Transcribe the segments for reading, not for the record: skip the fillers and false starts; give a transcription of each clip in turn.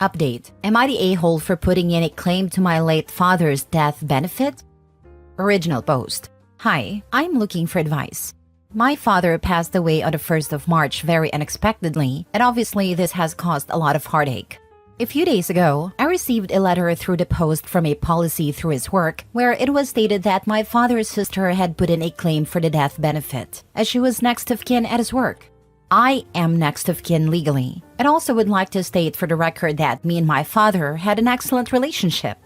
Update. Am I the a-hole for putting in a claim to my late father's death benefit? Original post. Hi, I'm looking for advice. My father passed away on the 1st of March very unexpectedly, and obviously this has caused a lot of heartache. A few days ago, I received a letter through the post from a policy through his work where it was stated that my father's sister had put in a claim for the death benefit, as she was next of kin at his work. I am next of kin legally, and also would like to state for the record that me and my father had an excellent relationship.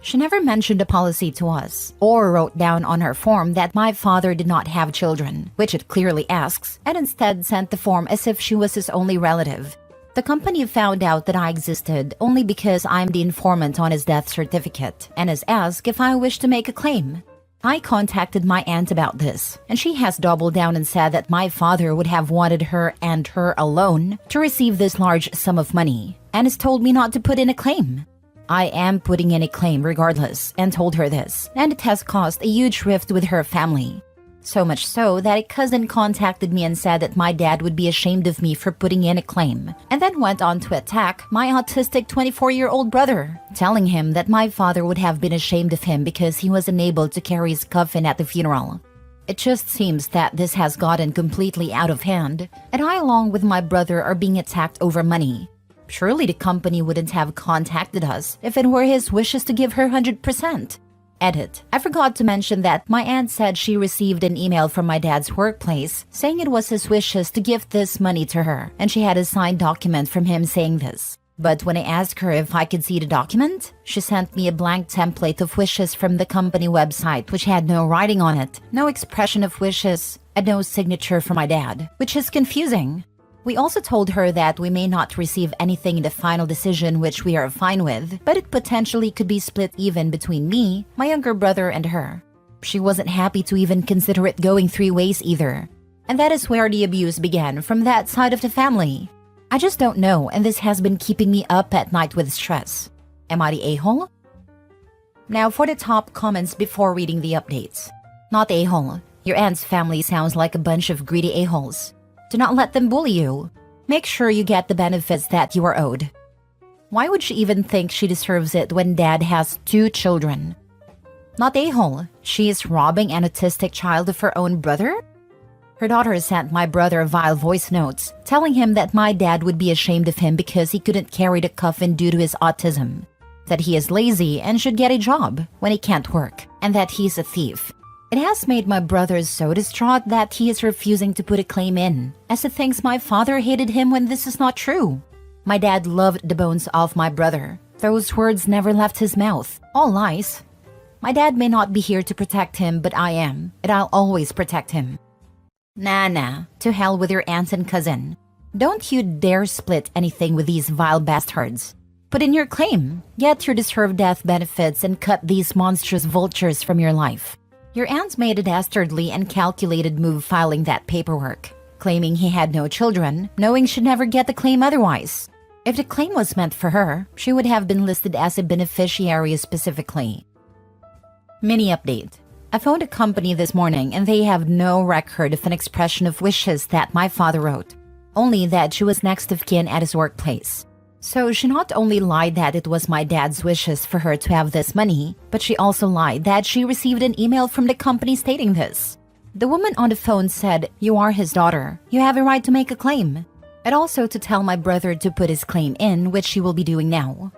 She never mentioned the policy to us, or wrote down on her form that my father did not have children, which it clearly asks, and instead sent the form as if she was his only relative. The company found out that I existed only because I'm the informant on his death certificate, and has asked if I wish to make a claim. I contacted my aunt about this, and she has doubled down and said that my father would have wanted her and her alone to receive this large sum of money, and has told me not to put in a claim. I am putting in a claim regardless, and told her this, and it has caused a huge rift with her family. So much so that a cousin contacted me and said that my dad would be ashamed of me for putting in a claim, and then went on to attack my autistic 24-year-old brother, telling him that my father would have been ashamed of him because he was unable to carry his coffin at the funeral. It just seems that this has gotten completely out of hand, and I along with my brother are being attacked over money. Surely the company wouldn't have contacted us if it were his wishes to give her 100%. Edit. I forgot to mention that my aunt said she received an email from my dad's workplace saying it was his wishes to give this money to her, and she had a signed document from him saying this. But when I asked her if I could see the document, she sent me a blank template of wishes from the company website which had no writing on it, no expression of wishes, and no signature from my dad, which is confusing. We also told her that we may not receive anything in the final decision, which we are fine with, but it potentially could be split even between me, my younger brother, and her. She wasn't happy to even consider it going 3 ways either. And that is where the abuse began from that side of the family. I just don't know, and this has been keeping me up at night with stress. Am I the a-hole? Now for the top comments before reading the updates. Not a-hole. Your aunt's family sounds like a bunch of greedy a-holes. Do not let them bully you. Make sure you get the benefits that you are owed. Why would she even think she deserves it when dad has 2 children? Not a-hole. She is robbing an autistic child of her own brother? Her daughter sent my brother vile voice notes, telling him that my dad would be ashamed of him because he couldn't carry the coffin due to his autism, that he is lazy and should get a job when he can't work, and that he's a thief. It has made my brother so distraught that he is refusing to put a claim in, as he thinks my father hated him when this is not true. My dad loved the bones off my brother. Those words never left his mouth. All lies. My dad may not be here to protect him, but I am, and I'll always protect him. Nah, to hell with your aunt and cousin. Don't you dare split anything with these vile bastards. Put in your claim, get your deserved death benefits, and cut these monstrous vultures from your life. Your aunt made a dastardly and calculated move filing that paperwork, claiming he had no children, knowing she'd never get the claim otherwise. If the claim was meant for her, she would have been listed as a beneficiary specifically. Mini update. I phoned a company this morning and they have no record of an expression of wishes that my father wrote, only that she was next of kin at his workplace. So she not only lied that it was my dad's wishes for her to have this money, but she also lied that she received an email from the company stating this. The woman on the phone said, "You are his daughter. You have a right to make a claim." And also to tell my brother to put his claim in, which she will be doing now.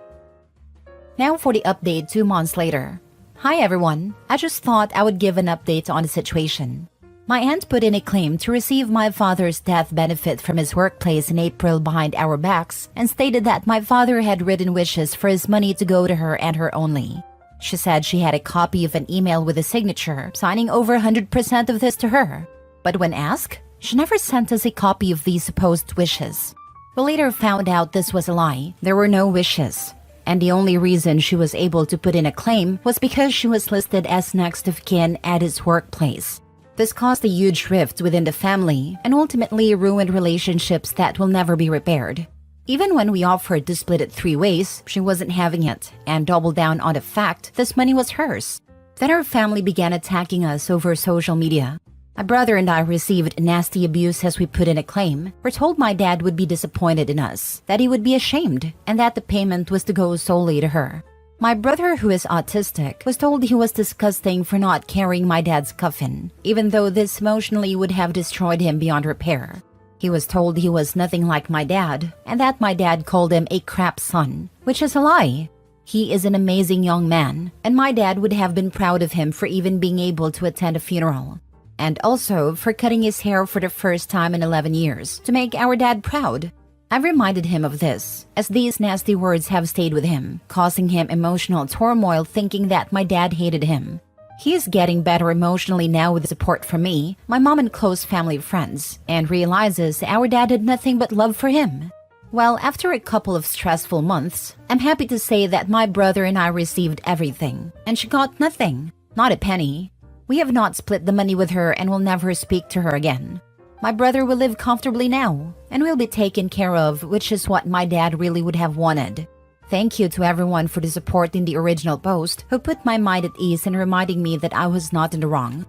Now for the update 2 months later. Hi everyone, I just thought I would give an update on the situation. My aunt put in a claim to receive my father's death benefit from his workplace in April behind our backs and stated that my father had written wishes for his money to go to her and her only. She said she had a copy of an email with a signature, signing over 100% of this to her. But when asked, she never sent us a copy of these supposed wishes. We later found out this was a lie. There were no wishes. And the only reason she was able to put in a claim was because she was listed as next of kin at his workplace. This caused a huge rift within the family and ultimately ruined relationships that will never be repaired. Even when we offered to split it 3 ways, she wasn't having it and doubled down on the fact this money was hers. Then her family began attacking us over social media. My brother and I received nasty abuse as we put in a claim. We're told my dad would be disappointed in us, that he would be ashamed, and that the payment was to go solely to her. My brother, who is autistic, was told he was disgusting for not carrying my dad's coffin, even though this emotionally would have destroyed him beyond repair. He was told he was nothing like my dad, and that my dad called him a crap son, which is a lie. He is an amazing young man, and my dad would have been proud of him for even being able to attend a funeral. And also for cutting his hair for the first time in 11 years to make our dad proud. I've reminded him of this, as these nasty words have stayed with him, causing him emotional turmoil thinking that my dad hated him. He is getting better emotionally now with support from me, my mom and close family friends, and realizes our dad had nothing but love for him. Well, after a couple of stressful months, I'm happy to say that my brother and I received everything, and she got nothing, not a penny. We have not split the money with her and will never speak to her again. My brother will live comfortably now and will be taken care of, which is what my dad really would have wanted. Thank you to everyone for the support in the original post who put my mind at ease and reminding me that I was not in the wrong.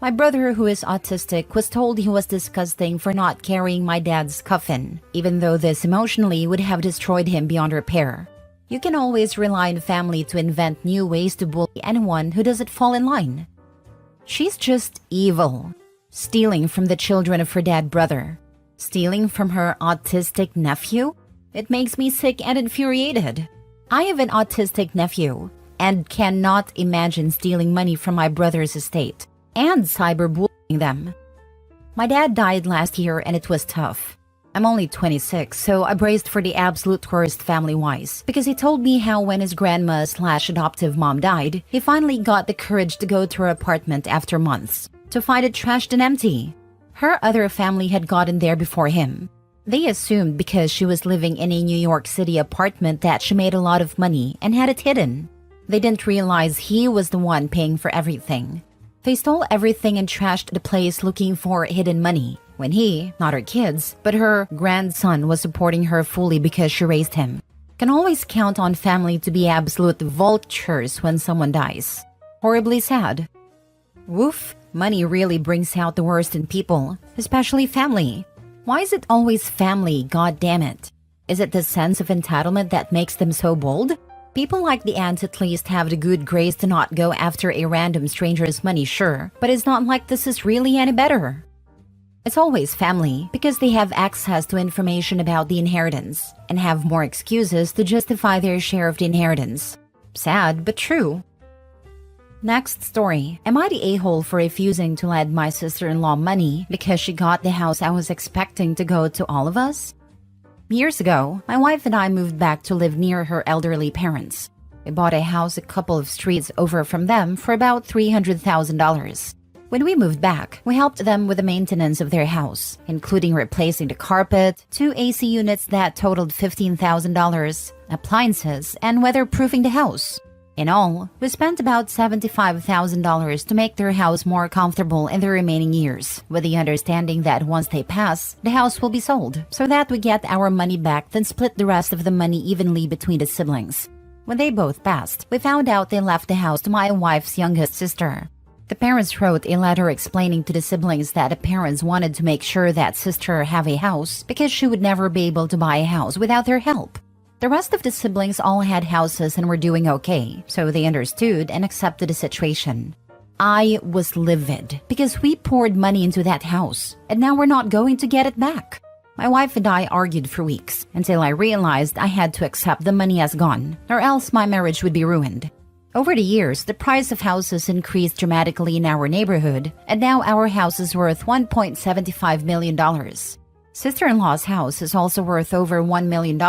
My brother, who is autistic, was told he was disgusting for not carrying my dad's coffin, even though this emotionally would have destroyed him beyond repair. You can always rely on family to invent new ways to bully anyone who doesn't fall in line. She's just evil. Stealing from the children of her dead brother. Stealing from her autistic nephew? It makes me sick and infuriated. I have an autistic nephew and cannot imagine stealing money from my brother's estate and cyberbullying them. My dad died last year and it was tough. I'm only 26, so I braced for the absolute worst family-wise because he told me how when his grandma/adoptive mom died, he finally got the courage to go to her apartment after months to find it trashed and empty. Her other family had gotten there before him. They assumed because she was living in a New York City apartment that she made a lot of money and had it hidden. They didn't realize he was the one paying for everything. They stole everything and trashed the place looking for hidden money, when he, not her kids, but her grandson was supporting her fully because she raised him. Can always count on family to be absolute vultures when someone dies. Horribly sad. Woof, money really brings out the worst in people, especially family. Why is it always family, god damn it? Is it the sense of entitlement that makes them so bold? People like the ants at least have the good grace to not go after a random stranger's money, sure, but it's not like this is really any better. It's always family because they have access to information about the inheritance and have more excuses to justify their share of the inheritance. Sad, but true. Next story. Am I the a-hole for refusing to lend my sister-in-law money because she got the house I was expecting to go to all of us? Years ago, my wife and I moved back to live near her elderly parents. We bought a house a couple of streets over from them for about $300,000. When we moved back, we helped them with the maintenance of their house, including replacing the carpet, 2 AC units that totaled $15,000, appliances, and weatherproofing the house. In all, we spent about $75,000 to make their house more comfortable in the remaining years, with the understanding that once they pass, the house will be sold, so that we get our money back then split the rest of the money evenly between the siblings. When they both passed, we found out they left the house to my wife's youngest sister. The parents wrote a letter explaining to the siblings that the parents wanted to make sure that sister have a house because she would never be able to buy a house without their help. The rest of the siblings all had houses and were doing okay, so they understood and accepted the situation. I was livid because we poured money into that house and now we're not going to get it back. My wife and I argued for weeks until I realized I had to accept the money as gone, or else my marriage would be ruined. Over the years, the price of houses increased dramatically in our neighborhood, and now our house is worth $1.75 million. Sister-in-law's house is also worth over $1 million,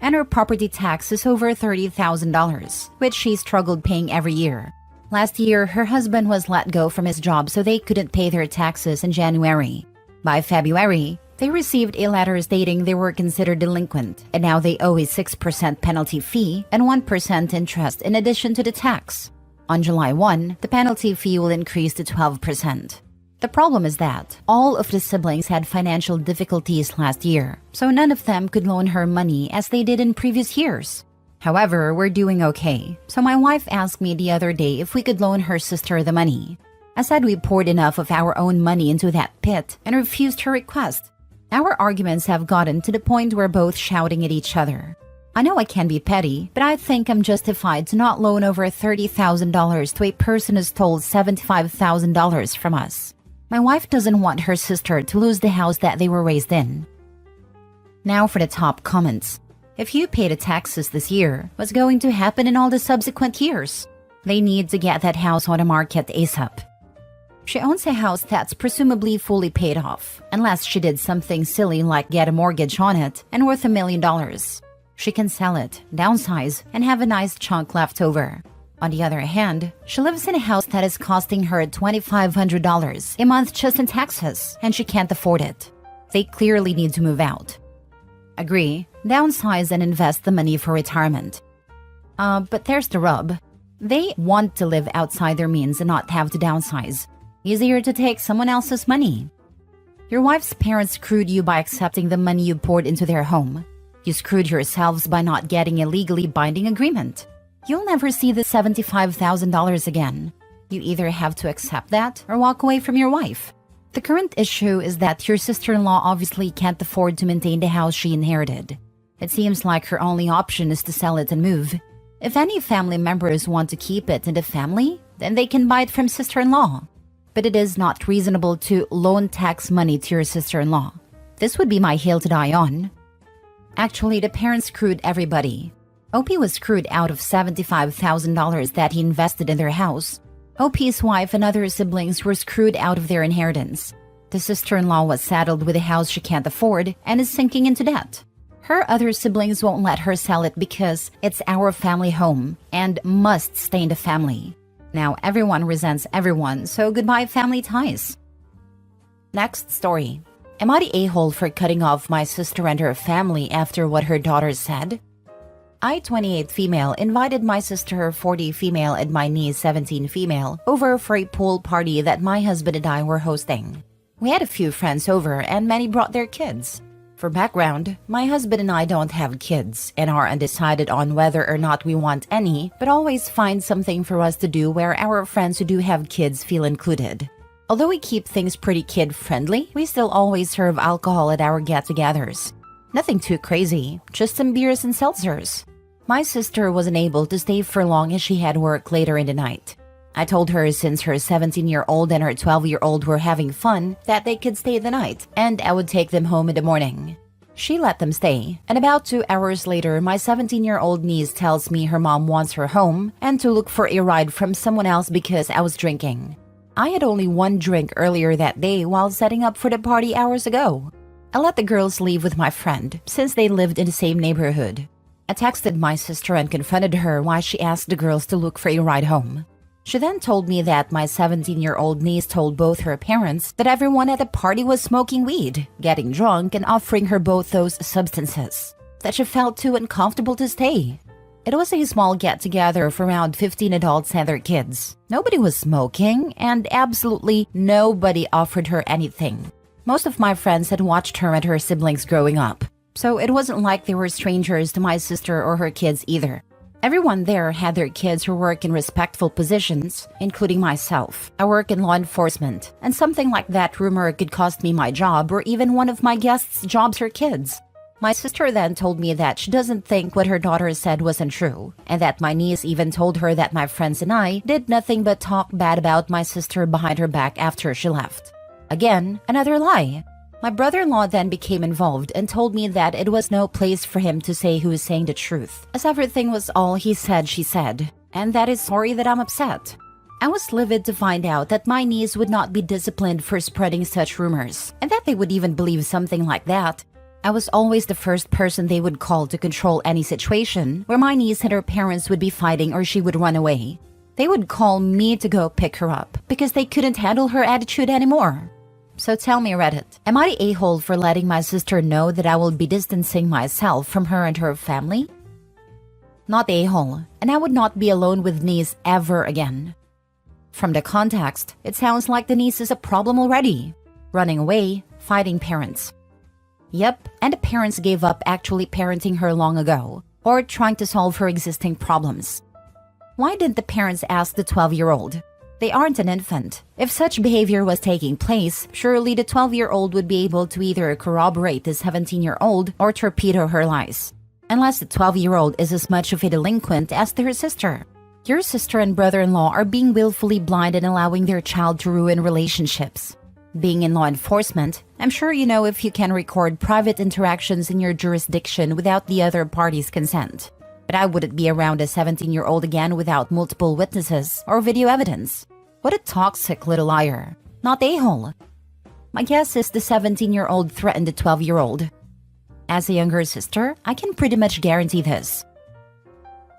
and her property tax is over $30,000, which she struggled paying every year. Last year, her husband was let go from his job so they couldn't pay their taxes in January. By February, they received a letter stating they were considered delinquent, and now they owe a 6% penalty fee and 1% interest in addition to the tax. On July 1, the penalty fee will increase to 12%. The problem is that all of the siblings had financial difficulties last year, so none of them could loan her money as they did in previous years. However, we're doing okay, so my wife asked me the other day if we could loan her sister the money. I said we poured enough of our own money into that pit and refused her request. Our arguments have gotten to the point where both shouting at each other. I know I can be petty, but I think I'm justified to not loan over $30,000 to a person who stole $75,000 from us. My wife doesn't want her sister to lose the house that they were raised in. Now for the top comments. If you pay the taxes this year, what's going to happen in all the subsequent years? They need to get that house on the market ASAP. She owns a house that's presumably fully paid off, unless she did something silly like get a mortgage on it and worth $1 million. She can sell it, downsize, and have a nice chunk left over. On the other hand, she lives in a house that is costing her $2,500 a month just in taxes, and she can't afford it. They clearly need to move out. Agree, downsize and invest the money for retirement. But there's the rub. They want to live outside their means and not have to downsize. Easier to take someone else's money. Your wife's parents screwed you by accepting the money you poured into their home. You screwed yourselves by not getting a legally binding agreement. You'll never see the $75,000 again. You either have to accept that or walk away from your wife. The current issue is that your sister-in-law obviously can't afford to maintain the house she inherited. It seems like her only option is to sell it and move. If any family members want to keep it in the family, then they can buy it from sister-in-law. But it is not reasonable to loan tax money to your sister-in-law. This would be my hill to die on. Actually, the parents screwed everybody. OP was screwed out of $75,000 that he invested in their house. OP's wife and other siblings were screwed out of their inheritance. The sister-in-law was saddled with a house she can't afford and is sinking into debt. Her other siblings won't let her sell it because it's our family home and must stay in the family. Now everyone resents everyone, so goodbye family ties. Next story. Am I the a-hole for cutting off my sister and her family after what her daughter said? I, 28 female, invited my sister, 40 female, and my niece, 17 female, over for a pool party that my husband and I were hosting. We had a few friends over and many brought their kids. For background, my husband and I don't have kids and are undecided on whether or not we want any, but always find something for us to do where our friends who do have kids feel included. Although we keep things pretty kid-friendly, we still always serve alcohol at our get-togethers. Nothing too crazy, just some beers and seltzers. My sister wasn't able to stay for long as she had work later in the night. I told her since her 17-year-old and her 12-year-old were having fun that they could stay the night, and I would take them home in the morning. She let them stay, and about 2 hours later, my 17-year-old niece tells me her mom wants her home and to look for a ride from someone else because I was drinking. I had only one drink earlier that day while setting up for the party hours ago. I let the girls leave with my friend since they lived in the same neighborhood. I texted my sister and confronted her why she asked the girls to look for a ride home. She then told me that my 17-year-old niece told both her parents that everyone at the party was smoking weed, getting drunk, and offering her both those substances, that she felt too uncomfortable to stay. It was a small get-together of around 15 adults and their kids. Nobody was smoking, and absolutely nobody offered her anything. Most of my friends had watched her and her siblings growing up, so it wasn't like they were strangers to my sister or her kids either. Everyone there had their kids who work in respectful positions, including myself. I work in law enforcement, and something like that rumor could cost me my job or even one of my guests' jobs or kids. My sister then told me that she doesn't think what her daughter said wasn't true, and that my niece even told her that my friends and I did nothing but talk bad about my sister behind her back after she left. Again, another lie. My brother-in-law then became involved and told me that it was no place for him to say who was saying the truth, as everything was all he said she said, and that is sorry that I'm upset. I was livid to find out that my niece would not be disciplined for spreading such rumors, and that they would even believe something like that. I was always the first person they would call to control any situation where my niece and her parents would be fighting or she would run away. They would call me to go pick her up because they couldn't handle her attitude anymore. So tell me, Reddit, am I the a-hole for letting my sister know that I will be distancing myself from her and her family? Not the a-hole, and I would not be alone with niece ever again. From the context, it sounds like the niece is a problem already. Running away, fighting parents. Yep, and the parents gave up actually parenting her long ago, or trying to solve her existing problems. Why didn't the parents ask the 12-year-old? They aren't an infant. If such behavior was taking place, surely the 12-year-old would be able to either corroborate the 17-year-old or torpedo her lies. Unless the 12-year-old is as much of a delinquent as her sister. Your sister and brother-in-law are being willfully blind and allowing their child to ruin relationships. Being in law enforcement, I'm sure you know if you can record private interactions in your jurisdiction without the other party's consent. But I wouldn't be around a 17-year-old again without multiple witnesses or video evidence. What a toxic little liar. Not a-hole. My guess is the 17-year-old threatened the 12-year-old. As a younger sister, I can pretty much guarantee this.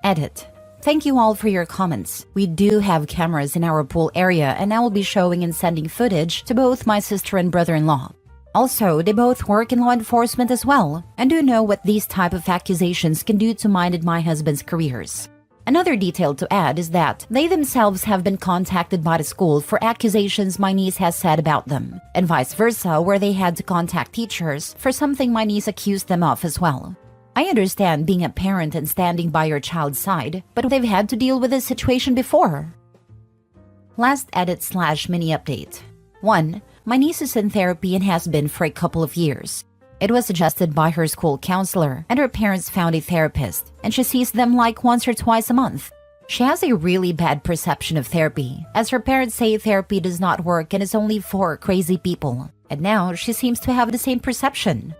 Edit. Thank you all for your comments. We do have cameras in our pool area and I will be showing and sending footage to both my sister and brother-in-law. Also, they both work in law enforcement as well and do know what these type of accusations can do to mine and my husband's careers. Another detail to add is that they themselves have been contacted by the school for accusations my niece has said about them, and vice versa, where they had to contact teachers for something my niece accused them of as well. I understand being a parent and standing by your child's side, but they've had to deal with this situation before. Last edit/mini update. 1. My niece is in therapy and has been for a couple of years. It was suggested by her school counselor, and her parents found a therapist, and she sees them like once or twice a month. She has a really bad perception of therapy, as her parents say therapy does not work and is only for crazy people. And now she seems to have the same perception.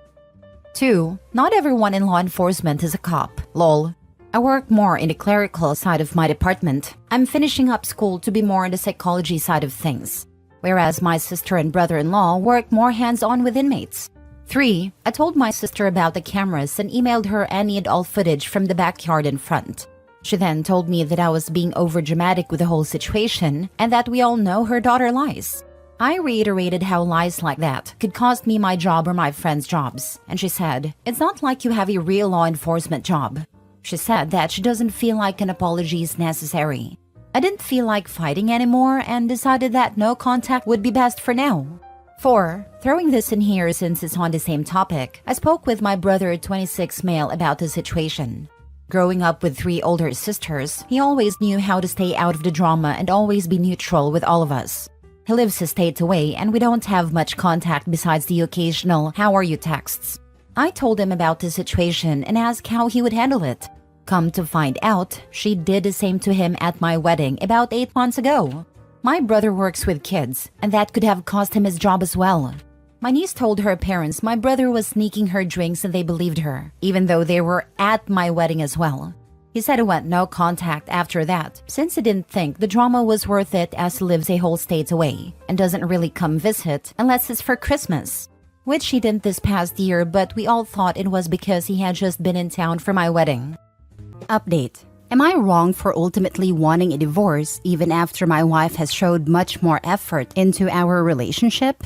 2. Not everyone in law enforcement is a cop. Lol. I work more in the clerical side of my department. I'm finishing up school to be more on the psychology side of things. Whereas my sister and brother-in-law work more hands-on with inmates. 3. I told my sister about the cameras and emailed her any and all footage from the backyard in front. She then told me that I was being overdramatic with the whole situation and that we all know her daughter lies. I reiterated how lies like that could cost me my job or my friends' jobs, and she said, "It's not like you have a real law enforcement job." She said that she doesn't feel like an apology is necessary. I didn't feel like fighting anymore and decided that no contact would be best for now. 4. Throwing this in here since it's on the same topic, I spoke with my brother, 26 male, about the situation. Growing up with 3 older sisters, he always knew how to stay out of the drama and always be neutral with all of us. He lives a state away and we don't have much contact besides the occasional "how are you" texts. I told him about the situation and asked how he would handle it. Come to find out, she did the same to him at my wedding about 8 months ago. My brother works with kids, and that could have cost him his job as well. My niece told her parents my brother was sneaking her drinks and they believed her, even though they were at my wedding as well. He said he went no contact after that, since he didn't think the drama was worth it as he lives a whole state away, and doesn't really come visit unless it's for Christmas. Which he didn't this past year, but we all thought it was because he had just been in town for my wedding. Update. Am I wrong for ultimately wanting a divorce even after my wife has showed much more effort into our relationship?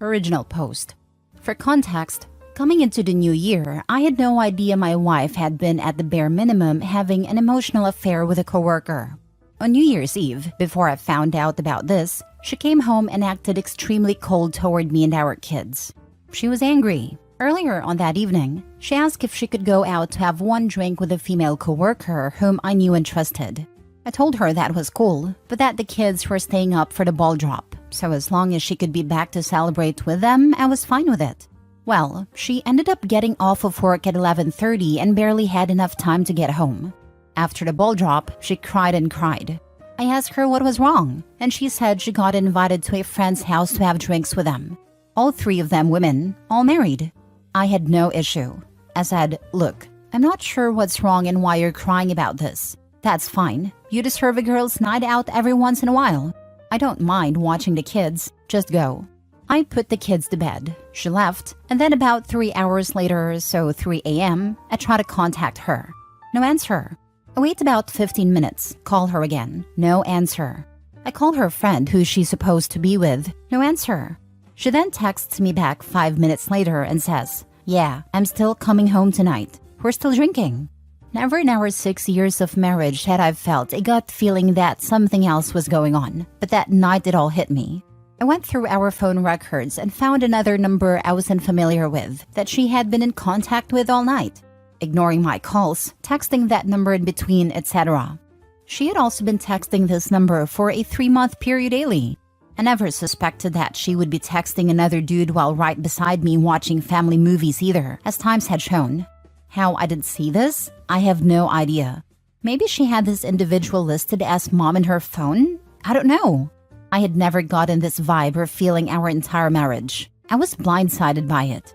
Original post. For context, coming into the new year, I had no idea my wife had been at the bare minimum having an emotional affair with a coworker. On New Year's Eve, before I found out about this, she came home and acted extremely cold toward me and our kids. She was angry. Earlier on that evening, she asked if she could go out to have one drink with a female coworker whom I knew and trusted. I told her that was cool, but that the kids were staying up for the ball drop, so as long as she could be back to celebrate with them, I was fine with it. Well, she ended up getting off of work at 11:30 and barely had enough time to get home. After the ball drop, she cried and cried. I asked her what was wrong, and she said she got invited to a friend's house to have drinks with them. All 3 of them women, all married. I had no issue. I said, "Look, I'm not sure what's wrong and why you're crying about this. That's fine. You deserve a girl's night out every once in a while. I don't mind watching the kids. Just go." I put the kids to bed. She left, and then about 3 hours later, so 3 a.m., I try to contact her. No answer. I wait about 15 minutes, call her again. No answer. I call her friend who she's supposed to be with. No answer. She then texts me back 5 minutes later and says, "Yeah, I'm still coming home tonight. We're still drinking." Never in our 6 years of marriage had I felt a gut feeling that something else was going on, but that night it all hit me. I went through our phone records and found another number I wasn't familiar with that she had been in contact with all night. Ignoring my calls, texting that number in between, etc. She had also been texting this number for a 3-month period daily. I never suspected that she would be texting another dude while right beside me watching family movies either, as times had shown. How I didn't see this? I have no idea. Maybe she had this individual listed as mom in her phone? I don't know. I had never gotten this vibe or feeling our entire marriage. I was blindsided by it.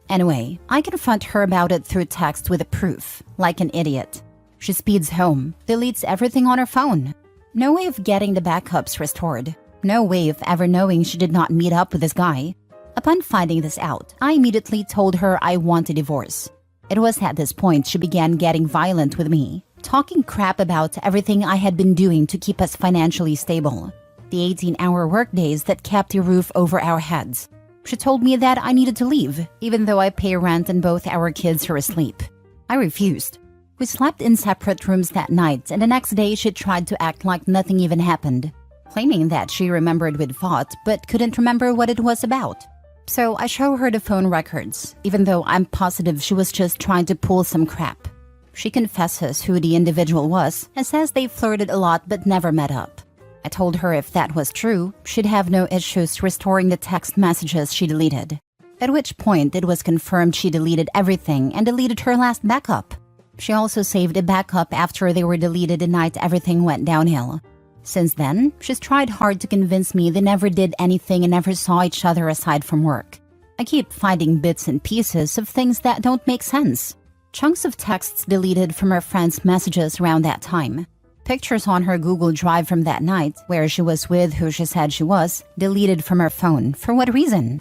Anyway, I confront her about it through text with a proof, like an idiot. She speeds home, deletes everything on her phone. No way of getting the backups restored. No way of ever knowing she did not meet up with this guy. Upon finding this out, I immediately told her I want a divorce. It was at this point she began getting violent with me, talking crap about everything I had been doing to keep us financially stable. The 18-hour workdays that kept the roof over our heads. She told me that I needed to leave, even though I pay rent and both our kids are asleep. I refused. We slept in separate rooms that night, and the next day she tried to act like nothing even happened, claiming that she remembered we'd fought but couldn't remember what it was about. So I show her the phone records, even though I'm positive she was just trying to pull some crap. She confesses who the individual was and says they flirted a lot but never met up. I told her if that was true, she'd have no issues restoring the text messages she deleted. At which point it was confirmed she deleted everything and deleted her last backup. She also saved a backup after they were deleted the night everything went downhill. Since then, she's tried hard to convince me they never did anything and never saw each other aside from work. I keep finding bits and pieces of things that don't make sense. Chunks of texts deleted from her friends' messages around that time. Pictures on her Google Drive from that night, where she was with who she said she was, deleted from her phone. For what reason?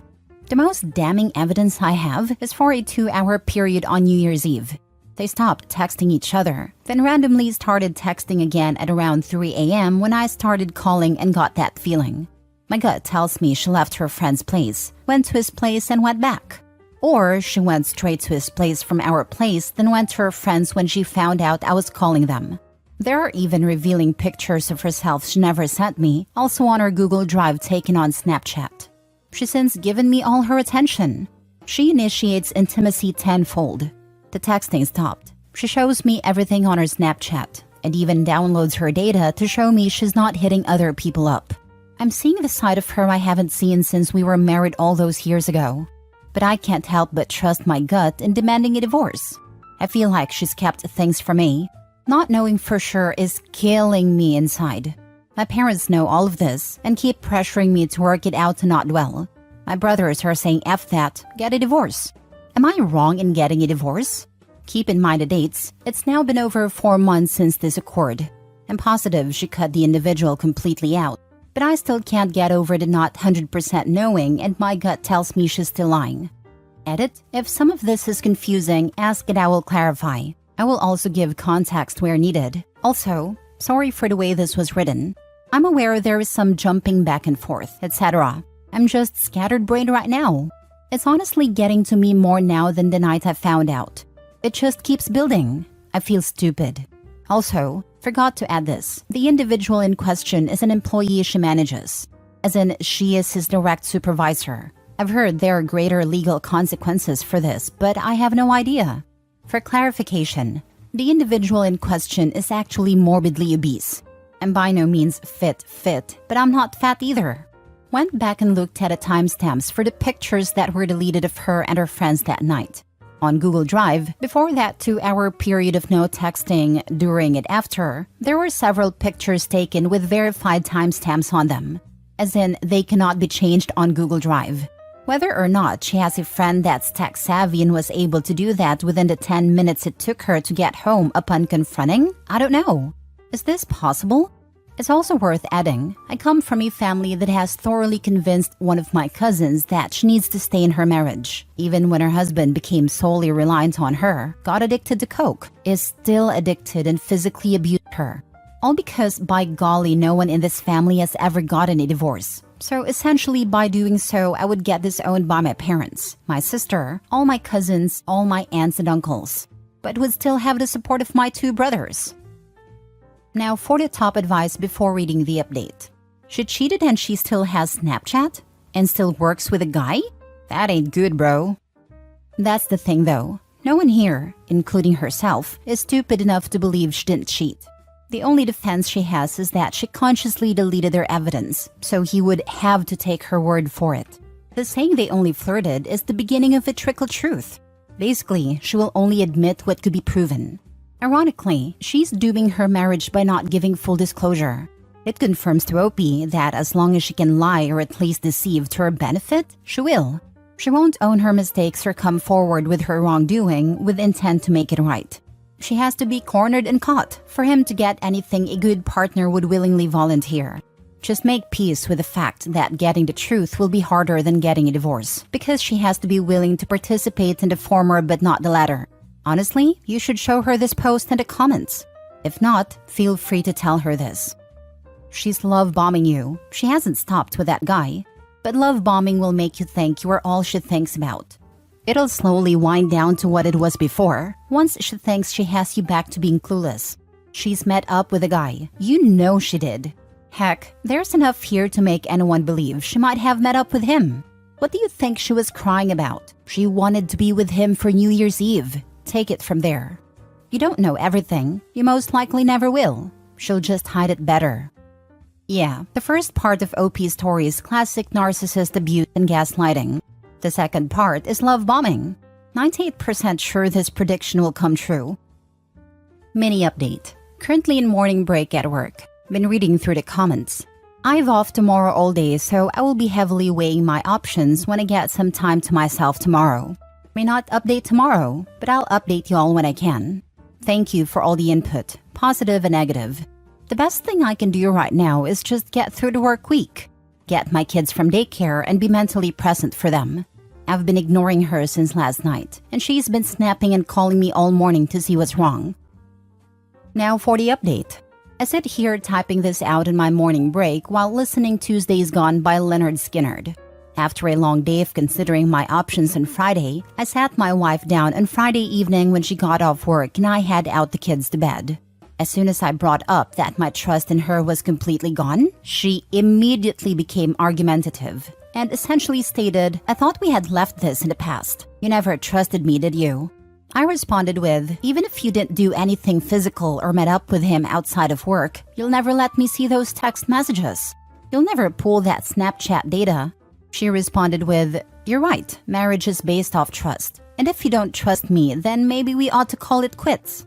The most damning evidence I have is for a 2-hour period on New Year's Eve. They stopped texting each other, then randomly started texting again at around 3 a.m. when I started calling and got that feeling. My gut tells me she left her friend's place, went to his place and went back. Or she went straight to his place from our place, then went to her friends when she found out I was calling them. There are even revealing pictures of herself she never sent me, also on her Google Drive taken on Snapchat. She's since given me all her attention. She initiates intimacy tenfold. The texting stopped. She shows me everything on her Snapchat, and even downloads her data to show me she's not hitting other people up. I'm seeing the side of her I haven't seen since we were married all those years ago. But I can't help but trust my gut in demanding a divorce. I feel like she's kept things from me. Not knowing for sure is killing me inside. My parents know all of this and keep pressuring me to work it out to not dwell. My brothers are saying F that, get a divorce. Am I wrong in getting a divorce? Keep in mind the dates. It's now been over 4 months since this occurred. I'm positive she cut the individual completely out, but I still can't get over the not 100% knowing, and my gut tells me she's still lying. Edit: if some of this is confusing, ask and I will clarify. I will also give context where needed. Also, sorry for the way this was written. I'm aware there is some jumping back and forth, etc. I'm just scattered brained right now. It's honestly getting to me more now than the night I found out. It just keeps building. I feel stupid. Also, forgot to add this. The individual in question is an employee she manages. As in, she is his direct supervisor. I've heard there are greater legal consequences for this, but I have no idea. For clarification, the individual in question is actually morbidly obese. I'm by no means fit, but I'm not fat either. Went back and looked at the timestamps for the pictures that were deleted of her and her friends that night. On Google Drive, before that 2-hour period of no texting, during and after, there were several pictures taken with verified timestamps on them. As in, they cannot be changed on Google Drive. Whether or not she has a friend that's tech-savvy and was able to do that within the 10 minutes it took her to get home upon confronting, I don't know. Is this possible? It's also worth adding, I come from a family that has thoroughly convinced one of my cousins that she needs to stay in her marriage, even when her husband became solely reliant on her, got addicted to coke, is still addicted and physically abused her. All because, by golly, no one in this family has ever gotten a divorce. So essentially, by doing so, I would get disowned by my parents, my sister, all my cousins, all my aunts and uncles, but would still have the support of my 2 brothers. Now for the top advice before reading the update. She cheated and she still has Snapchat? And still works with a guy? That ain't good, bro. That's the thing though. No one here, including herself, is stupid enough to believe she didn't cheat. The only defense she has is that she consciously deleted their evidence, so he would have to take her word for it. The saying they only flirted is the beginning of a trickle truth. Basically, she will only admit what could be proven. Ironically, she's dooming her marriage by not giving full disclosure. It confirms to OP that as long as she can lie or at least deceive to her benefit, she will. She won't own her mistakes or come forward with her wrongdoing with intent to make it right. She has to be cornered and caught for him to get anything a good partner would willingly volunteer. Just make peace with the fact that getting the truth will be harder than getting a divorce, because she has to be willing to participate in the former but not the latter. Honestly, you should show her this post in the comments. If not, feel free to tell her this. She's love bombing you. She hasn't stopped with that guy. But love bombing will make you think you are all she thinks about. It'll slowly wind down to what it was before, once she thinks she has you back to being clueless. She's met up with a guy. You know she did. Heck, there's enough here to make anyone believe she might have met up with him. What do you think she was crying about? She wanted to be with him for New Year's Eve. Take it from there. You don't know everything. You most likely never will. She'll just hide it better. Yeah, the first part of OP's story is classic narcissist abuse and gaslighting. The second part is love bombing. 98% sure this prediction will come true. Mini update. Currently in morning break at work. Been reading through the comments. I've off tomorrow all day, so I will be heavily weighing my options when I get some time to myself tomorrow. May not update tomorrow, but I'll update y'all when I can. Thank you for all the input, positive and negative. The best thing I can do right now is just get through the work week. Get my kids from daycare and be mentally present for them. I've been ignoring her since last night, and she's been snapping and calling me all morning to see what's wrong. Now for the update. I sit here typing this out in my morning break while listening Tuesdays Gone by Leonard Skinner. After a long day of considering my options on Friday, I sat my wife down on Friday evening when she got off work and I had out the kids to bed. As soon as I brought up that my trust in her was completely gone, she immediately became argumentative and essentially stated, "I thought we had left this in the past. You never trusted me, did you?" I responded with, "Even if you didn't do anything physical or met up with him outside of work, you'll never let me see those text messages. You'll never pull that Snapchat data." She responded with, "You're right, marriage is based off trust. And if you don't trust me, then maybe we ought to call it quits."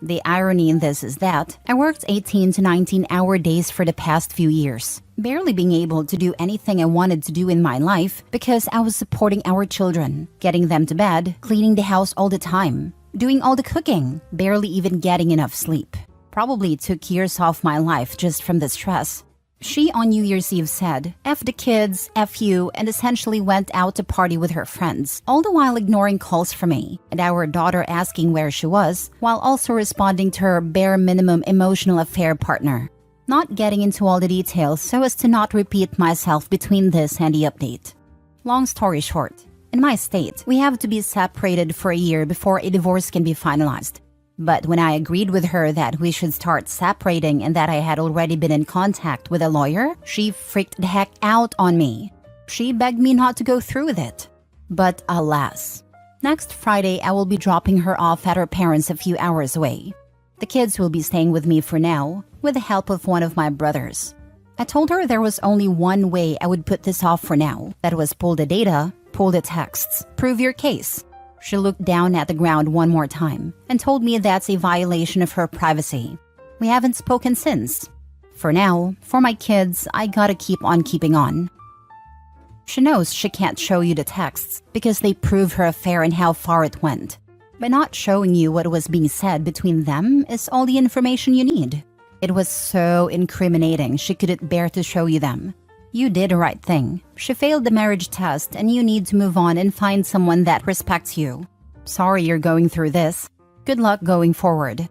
The irony in this is that I worked 18 to 19-hour days for the past few years, barely being able to do anything I wanted to do in my life because I was supporting our children, getting them to bed, cleaning the house all the time, doing all the cooking, barely even getting enough sleep. Probably took years off my life just from the stress. She on New Year's Eve said, "F the kids, F you," and essentially went out to party with her friends, all the while ignoring calls from me and our daughter asking where she was, while also responding to her bare minimum emotional affair partner. Not getting into all the details so as to not repeat myself between this and the update. Long story short, in my state, we have to be separated for a year before a divorce can be finalized. But when I agreed with her that we should start separating and that I had already been in contact with a lawyer, she freaked the heck out on me. She begged me not to go through with it. But alas, next Friday I will be dropping her off at her parents' a few hours away. The kids will be staying with me for now, with the help of one of my brothers. I told her there was only one way I would put this off for now. That was pull the data, pull the texts, prove your case. She looked down at the ground one more time and told me that's a violation of her privacy. We haven't spoken since. For now, for my kids, I gotta keep on keeping on. She knows she can't show you the texts because they prove her affair and how far it went. By not showing you what was being said between them is all the information you need. It was so incriminating she couldn't bear to show you them. You did the right thing. She failed the marriage test and you need to move on and find someone that respects you. Sorry you're going through this. Good luck going forward.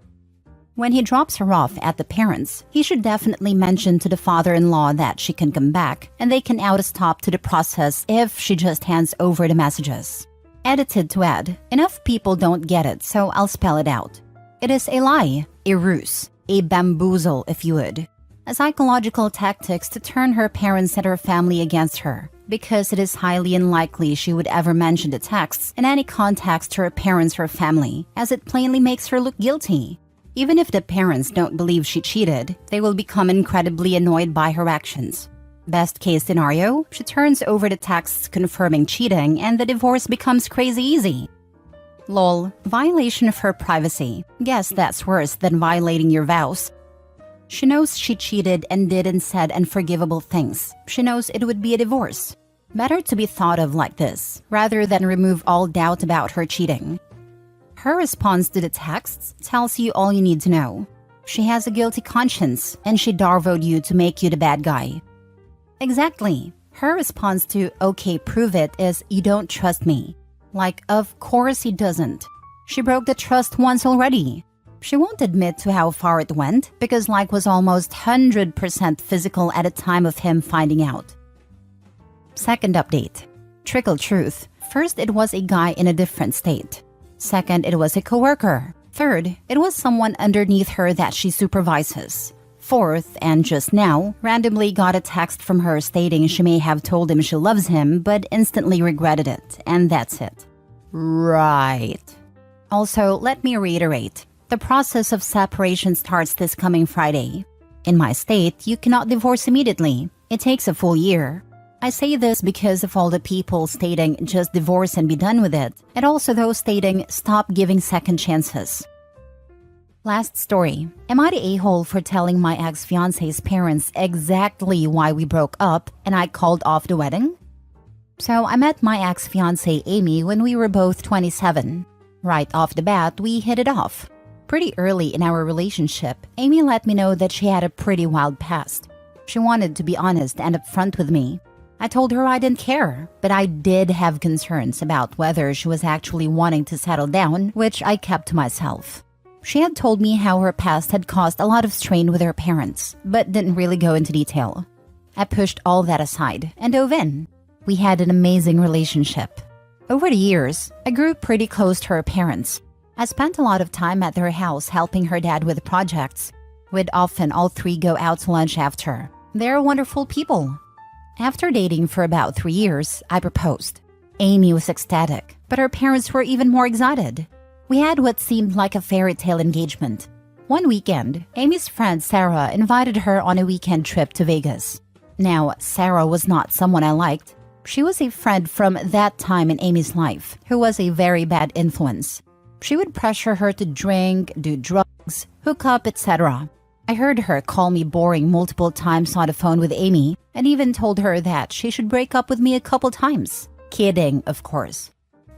When he drops her off at the parents', he should definitely mention to the father-in-law that she can come back and they can out a stop to the process if she just hands over the messages. Edited to add, enough people don't get it, so I'll spell it out. It is a lie, a ruse, a bamboozle if you would. A psychological tactics to turn her parents and her family against her, because it is highly unlikely she would ever mention the texts in any context to her parents or family, as it plainly makes her look guilty. Even if the parents don't believe she cheated, they will become incredibly annoyed by her actions. Best case scenario, she turns over the texts confirming cheating and the divorce becomes crazy easy. Lol, violation of her privacy. Guess that's worse than violating your vows. She knows she cheated and did and said unforgivable things. She knows it would be a divorce. Better to be thought of like this, rather than remove all doubt about her cheating. Her response to the texts tells you all you need to know. She has a guilty conscience, and she darvoed you to make you the bad guy. Exactly. Her response to "okay, prove it" is "you don't trust me." Like, of course he doesn't. She broke the trust once already. She won't admit to how far it went, because was almost 100% physical at the time of him finding out. Second update. Trickle truth. First, it was a guy in a different state. Second, it was a coworker. Third, it was someone underneath her that she supervises. Fourth, and just now, randomly got a text from her stating she may have told him she loves him, but instantly regretted it, and that's it. Right. Also, let me reiterate, the process of separation starts this coming Friday. In my state, you cannot divorce immediately. It takes a full year. I say this because of all the people stating just divorce and be done with it, and also those stating stop giving second chances. Last story. Am I the a-hole for telling my ex-fiance's parents exactly why we broke up and I called off the wedding? So I met my ex-fiance Amy when we were both 27. Right off the bat, we hit it off. Pretty early in our relationship, Amy let me know that she had a pretty wild past. She wanted to be honest and upfront with me. I told her I didn't care, but I did have concerns about whether she was actually wanting to settle down, which I kept to myself. She had told me how her past had caused a lot of strain with her parents, but didn't really go into detail. I pushed all that aside and dove in. We had an amazing relationship. Over the years, I grew pretty close to her parents. I spent a lot of time at their house helping her dad with projects. We'd often all three go out to lunch after. They're wonderful people. After dating for about 3 years, I proposed. Amy was ecstatic, but her parents were even more excited. We had what seemed like a fairy tale engagement. One weekend, Amy's friend Sarah invited her on a weekend trip to Vegas. Now, Sarah was not someone I liked. She was a friend from that time in Amy's life, who was a very bad influence. She would pressure her to drink, do drugs, hook up, etc. I heard her call me boring multiple times on the phone with Amy, and even told her that she should break up with me a couple times. Kidding, of course.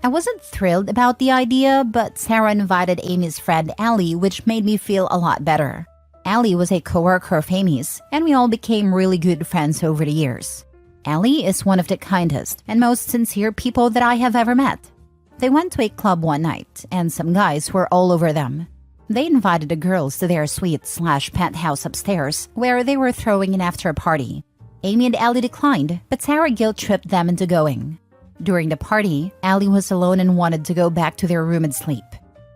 I wasn't thrilled about the idea, but Sarah invited Amy's friend Allie, which made me feel a lot better. Allie was a coworker of Amy's, and we all became really good friends over the years. Allie is one of the kindest and most sincere people that I have ever met. They went to a club one night, and some guys were all over them. They invited the girls to their suite/penthouse upstairs, where they were throwing an after-party. Amy and Allie declined, but Sarah guilt-tripped them into going. During the party, Allie was alone and wanted to go back to their room and sleep.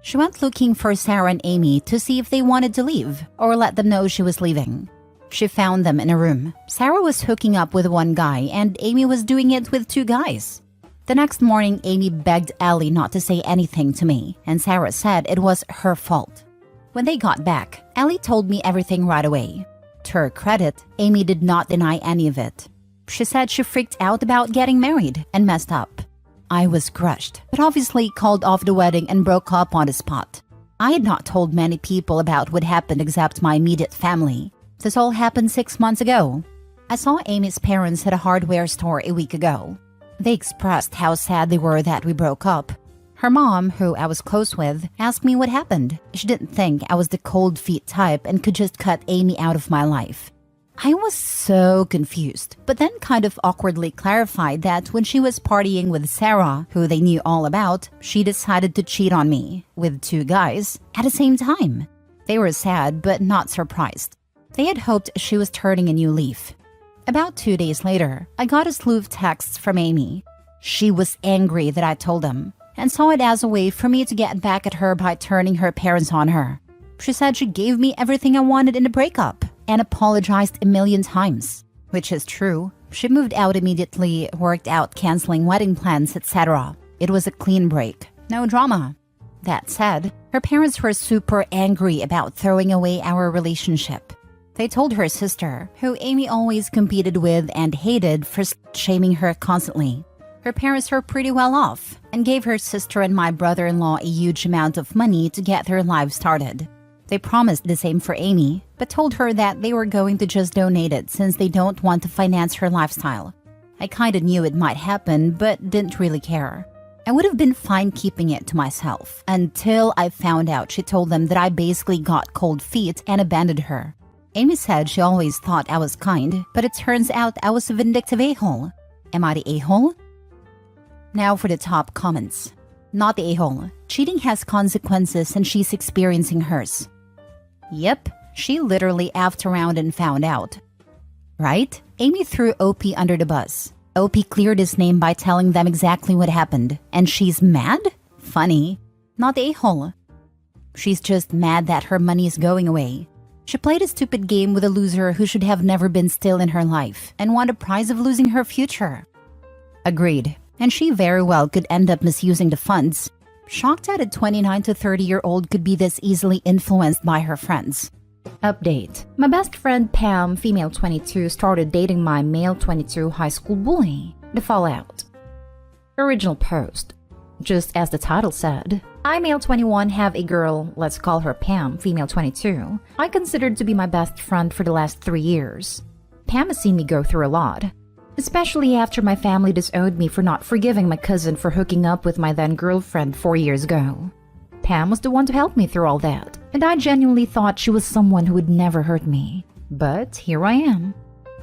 She went looking for Sarah and Amy to see if they wanted to leave, or let them know she was leaving. She found them in a room. Sarah was hooking up with one guy, and Amy was doing it with 2 guys. The next morning, Amy begged Allie not to say anything to me, and Sarah said it was her fault. When they got back, Allie told me everything right away. To her credit, Amy did not deny any of it. She said she freaked out about getting married and messed up. I was crushed, but obviously called off the wedding and broke up on the spot. I had not told many people about what happened except my immediate family. This all happened 6 months ago. I saw Amy's parents at a hardware store a week ago. They expressed how sad they were that we broke up. Her mom, who I was close with, asked me what happened. She didn't think I was the cold feet type and could just cut Amy out of my life. I was so confused, but then kind of awkwardly clarified that when she was partying with Sarah, who they knew all about, she decided to cheat on me with 2 guys at the same time. They were sad but not surprised. They had hoped she was turning a new leaf. About 2 days later, I got a slew of texts from Amy. She was angry that I told them, and saw it as a way for me to get back at her by turning her parents on her. She said she gave me everything I wanted in the breakup, and apologized a million times. Which is true. She moved out immediately, worked out canceling wedding plans, etc. It was a clean break. No drama. That said, her parents were super angry about throwing away our relationship. They told her sister, who Amy always competed with and hated for shaming her constantly. Her parents were pretty well off and gave her sister and my brother-in-law a huge amount of money to get their lives started. They promised the same for Amy, but told her that they were going to just donate it since they don't want to finance her lifestyle. I kinda knew it might happen, but didn't really care. I would have been fine keeping it to myself until I found out she told them that I basically got cold feet and abandoned her. Amy said she always thought I was kind, but it turns out I was a vindictive a-hole. Am I the a-hole? Now for the top comments. Not the a-hole. Cheating has consequences and she's experiencing hers. Yep, she literally effed around and found out. Right? Amy threw OP under the bus. OP cleared his name by telling them exactly what happened. And she's mad? Funny. Not the a-hole. She's just mad that her money is going away. She played a stupid game with a loser who should have never been still in her life and won the prize of losing her future. Agreed. And she very well could end up misusing the funds. Shocked that a 29 to 30-year-old could be this easily influenced by her friends. Update. My best friend Pam, female 22, started dating my male 22 high school bully. The fallout. Original post. Just as the title said, I, male 21, have a girl, let's call her Pam, female 22, I considered to be my best friend for the last 3 years. Pam has seen me go through a lot, especially after my family disowned me for not forgiving my cousin for hooking up with my then girlfriend 4 years ago. Pam was the one to help me through all that, and I genuinely thought she was someone who would never hurt me. But here I am.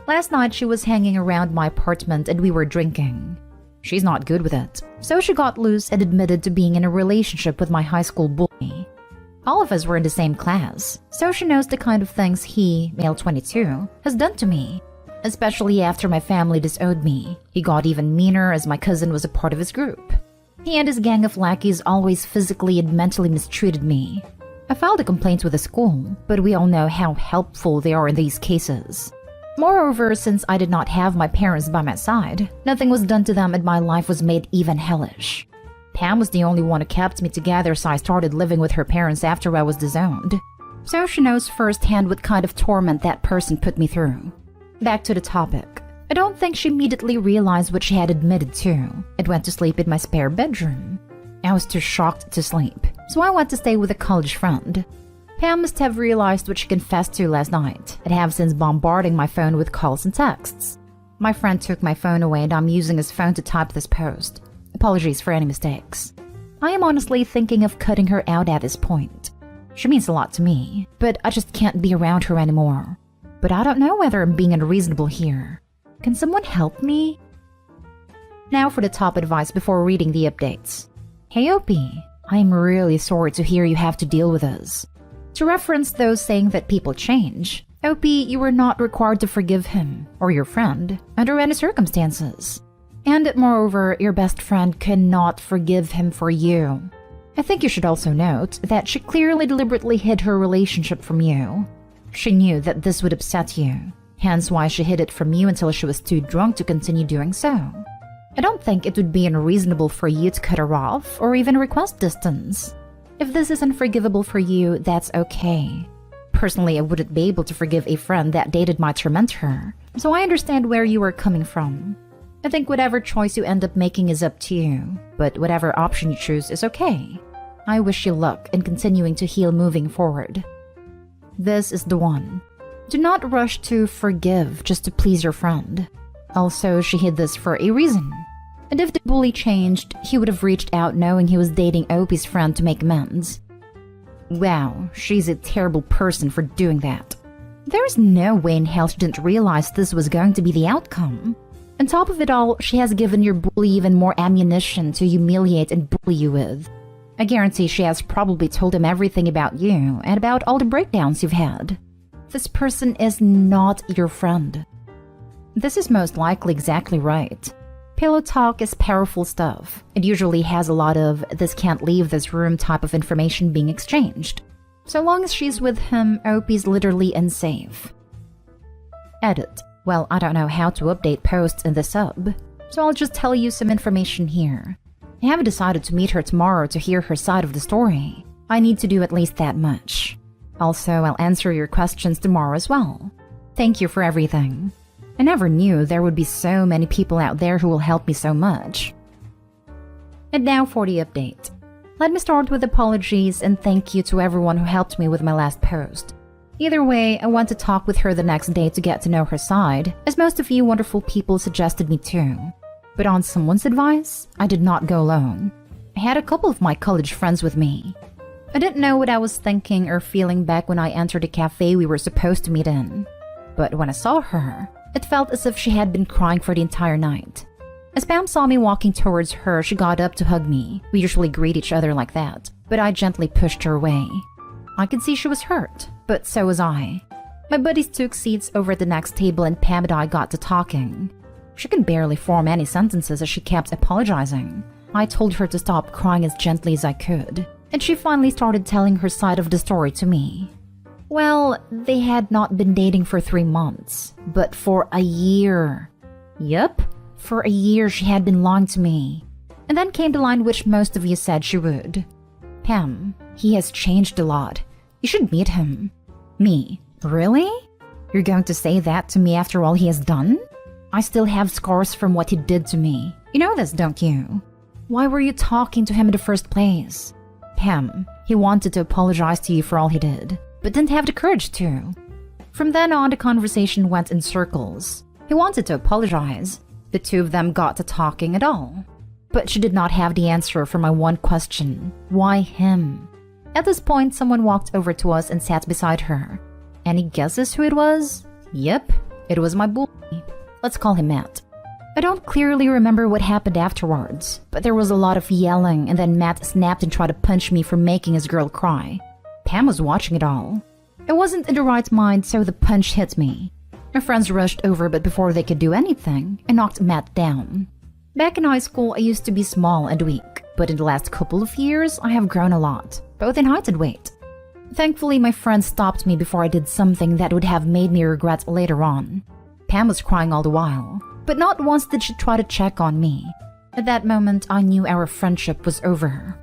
Last night she was hanging around my apartment and we were drinking. She's not good with it, so she got loose and admitted to being in a relationship with my high school bully. All of us were in the same class, so she knows the kind of things he, male 22, has done to me. Especially after my family disowned me. He got even meaner as my cousin was a part of his group. He and his gang of lackeys always physically and mentally mistreated me. I filed a complaint with the school, but we all know how helpful they are in these cases. Moreover, since I did not have my parents by my side, nothing was done to them and my life was made even hellish. Pam was the only one who kept me together, so I started living with her parents after I was disowned. So she knows firsthand what kind of torment that person put me through. Back to the topic. I don't think she immediately realized what she had admitted to and went to sleep in my spare bedroom. I was too shocked to sleep, so I went to stay with a college friend. Pam must have realized what she confessed to last night and have since bombarding my phone with calls and texts. My friend took my phone away and I'm using his phone to type this post. Apologies for any mistakes. I am honestly thinking of cutting her out at this point. She means a lot to me, but I just can't be around her anymore. But I don't know whether I'm being unreasonable here. Can someone help me? Now for the top advice before reading the updates. Hey Opie, I am really sorry to hear you have to deal with us. To reference those saying that people change, Opie, you were not required to forgive him or your friend under any circumstances. And moreover, your best friend cannot forgive him for you. I think you should also note that she clearly deliberately hid her relationship from you. She knew that this would upset you, hence why she hid it from you until she was too drunk to continue doing so. I don't think it would be unreasonable for you to cut her off or even request distance. If this is unforgivable for you, that's okay. Personally, I wouldn't be able to forgive a friend that dated my tormentor, so I understand where you are coming from. I think whatever choice you end up making is up to you, but whatever option you choose is okay. I wish you luck in continuing to heal moving forward. This is the one. Do not rush to forgive just to please your friend. Also, she hid this for a reason. And if the bully changed, he would have reached out knowing he was dating Opie's friend to make amends. Wow, she's a terrible person for doing that. There's no way in hell she didn't realize this was going to be the outcome. On top of it all, she has given your bully even more ammunition to humiliate and bully you with. I guarantee she has probably told him everything about you and about all the breakdowns you've had. This person is not your friend. This is most likely exactly right. Pillow talk is powerful stuff. It usually has a lot of this can't leave this room type of information being exchanged. So long as she's with him, Opie's literally unsafe. Edit. Well, I don't know how to update posts in the sub, so I'll just tell you some information here. I haven't decided to meet her tomorrow to hear her side of the story. I need to do at least that much. Also, I'll answer your questions tomorrow as well. Thank you for everything. I never knew there would be so many people out there who will help me so much. And now for the update. Let me start with apologies and thank you to everyone who helped me with my last post. Either way, I want to talk with her the next day to get to know her side, as most of you wonderful people suggested me to. But on someone's advice, I did not go alone. I had a couple of my college friends with me. I didn't know what I was thinking or feeling back when I entered the cafe we were supposed to meet in. But when I saw her, it felt as if she had been crying for the entire night. As Pam saw me walking towards her, she got up to hug me. We usually greet each other like that, but I gently pushed her away. I could see she was hurt, but so was I. My buddies took seats over at the next table and Pam and I got to talking. She could barely form any sentences as she kept apologizing. I told her to stop crying as gently as I could, and she finally started telling her side of the story to me. Well, they had not been dating for 3 months, but for a year. Yup, for a year she had been lying to me. And then came the line which most of you said she would. Pam, he has changed a lot. You should meet him. Me, really? You're going to say that to me after all he has done? I still have scars from what he did to me. You know this, don't you? Why were you talking to him in the first place? Pam, he wanted to apologize to you for all he did, but didn't have the courage to. From then on, the conversation went in circles. He wanted to apologize. The two of them got to talking at all. But she did not have the answer for my one question. Why him? At this point, someone walked over to us and sat beside her. Any guesses who it was? Yep, it was my bully. Let's call him Matt. I don't clearly remember what happened afterwards, but there was a lot of yelling and then Matt snapped and tried to punch me for making his girl cry. Pam was watching it all. I wasn't in the right mind, so the punch hit me. My friends rushed over, but before they could do anything, I knocked Matt down. Back in high school, I used to be small and weak, but in the last couple of years, I have grown a lot, both in height and weight. Thankfully, my friends stopped me before I did something that would have made me regret later on. Pam was crying all the while, but not once did she try to check on me. At that moment, I knew our friendship was over.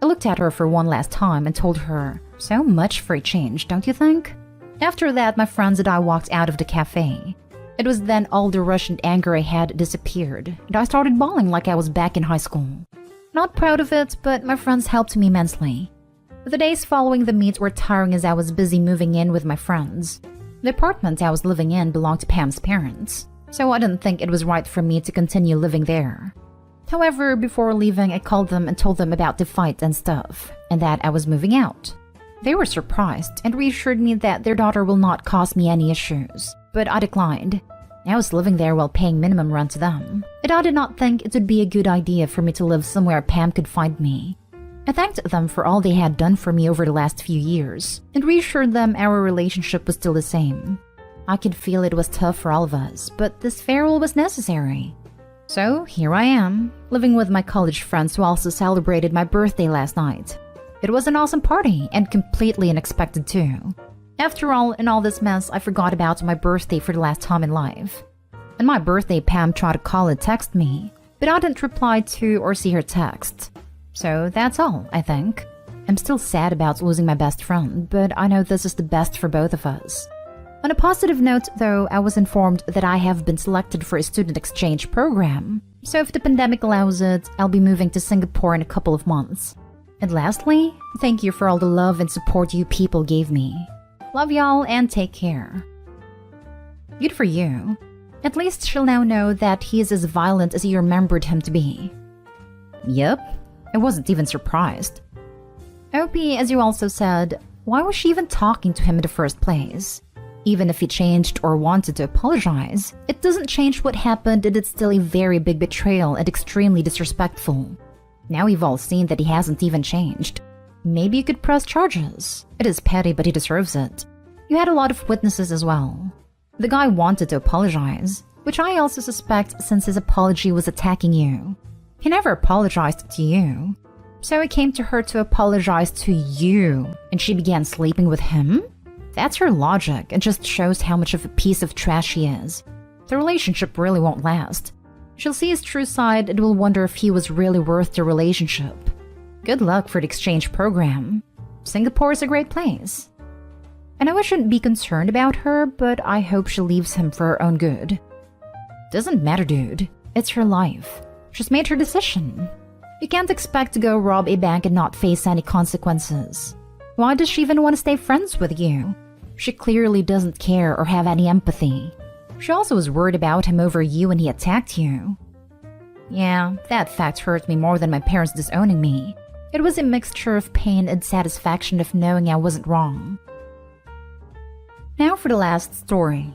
I looked at her for one last time and told her, so much for a change, don't you think? After that, my friends and I walked out of the cafe. It was then all the rush and anger I had disappeared, and I started bawling like I was back in high school. Not proud of it, but my friends helped me immensely. The days following the meet were tiring as I was busy moving in with my friends. The apartment I was living in belonged to Pam's parents, so I didn't think it was right for me to continue living there. However, before leaving, I called them and told them about the fight and stuff, and that I was moving out. They were surprised and reassured me that their daughter will not cause me any issues, but I declined. I was living there while paying minimum rent to them, and I did not think it would be a good idea for me to live somewhere Pam could find me. I thanked them for all they had done for me over the last few years, and reassured them our relationship was still the same. I could feel it was tough for all of us, but this farewell was necessary. So here I am, living with my college friends who also celebrated my birthday last night. It was an awesome party, and completely unexpected too. After all, in all this mess, I forgot about my birthday for the last time in life. On my birthday, Pam tried to call and text me, but I didn't reply to or see her text. So that's all, I think. I'm still sad about losing my best friend, but I know this is the best for both of us. On a positive note, though, I was informed that I have been selected for a student exchange program. So if the pandemic allows it, I'll be moving to Singapore in a couple of months. And lastly, thank you for all the love and support you people gave me. Love y'all and take care. Good for you. At least she'll now know that he is as violent as you remembered him to be. Yep, I wasn't even surprised. OP, as you also said, why was she even talking to him in the first place? Even if he changed or wanted to apologize, it doesn't change what happened and it's still a very big betrayal and extremely disrespectful. Now we've all seen that he hasn't even changed. Maybe you could press charges. It is petty, but he deserves it. You had a lot of witnesses as well. The guy wanted to apologize, which I also suspect since his apology was attacking you. He never apologized to you. So it came to her to apologize to you, and she began sleeping with him? That's her logic and just shows how much of a piece of trash she is. The relationship really won't last. She'll see his true side and will wonder if he was really worth the relationship. Good luck for the exchange program. Singapore is a great place. I know I shouldn't be concerned about her, but I hope she leaves him for her own good. Doesn't matter, dude. It's her life. She's made her decision. You can't expect to go rob a bank and not face any consequences. Why does she even want to stay friends with you? She clearly doesn't care or have any empathy. She also was worried about him over you when he attacked you. Yeah, that fact hurt me more than my parents disowning me. It was a mixture of pain and satisfaction of knowing I wasn't wrong. Now for the last story.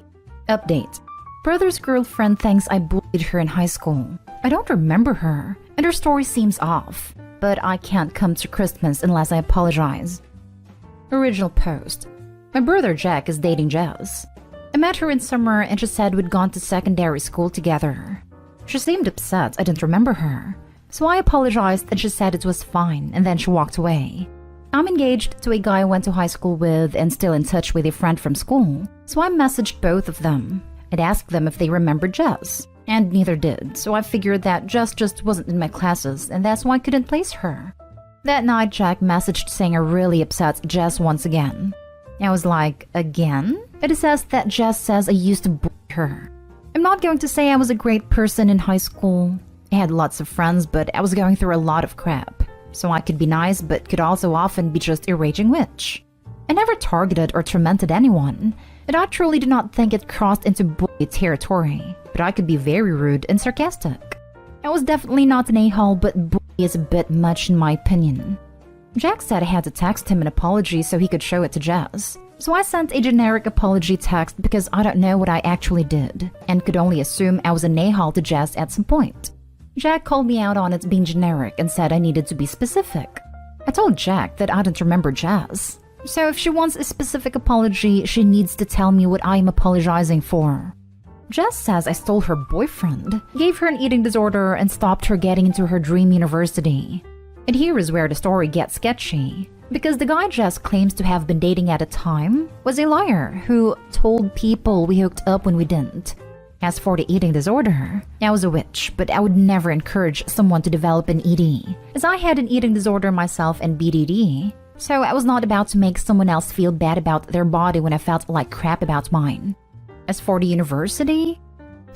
Update. Brother's girlfriend thinks I bullied her in high school. I don't remember her, and her story seems off. But I can't come to Christmas unless I apologize. Original post. My brother Jack is dating Jess. I met her in summer and she said we'd gone to secondary school together. She seemed upset I didn't remember her, so I apologized and she said it was fine, and then she walked away. I'm engaged to a guy I went to high school with and still in touch with a friend from school, so I messaged both of them and asked them if they remembered Jess, and neither did, so I figured that Jess just wasn't in my classes and that's why I couldn't place her. That night Jack messaged saying I really upset Jess once again. I was like, again? It says that Jess says I used to bully her. I'm not going to say I was a great person in high school. I had lots of friends, but I was going through a lot of crap. So I could be nice, but could also often be just a raging witch. I never targeted or tormented anyone, and I truly do not think it crossed into bully territory, but I could be very rude and sarcastic. I was definitely not an a-hole, but bully is a bit much in my opinion. Jack said I had to text him an apology so he could show it to Jess. So I sent a generic apology text because I don't know what I actually did, and could only assume I was an a-hole to Jess at some point. Jack called me out on it being generic and said I needed to be specific. I told Jack that I didn't remember Jess. So if she wants a specific apology, she needs to tell me what I am apologizing for. Jess says I stole her boyfriend, gave her an eating disorder, and stopped her getting into her dream university. And here is where the story gets sketchy, because the guy Jess claims to have been dating at a time was a liar who told people we hooked up when we didn't. As for the eating disorder, I was a witch, but I would never encourage someone to develop an ED, as I had an eating disorder myself and BDD, so I was not about to make someone else feel bad about their body when I felt like crap about mine. As for the university,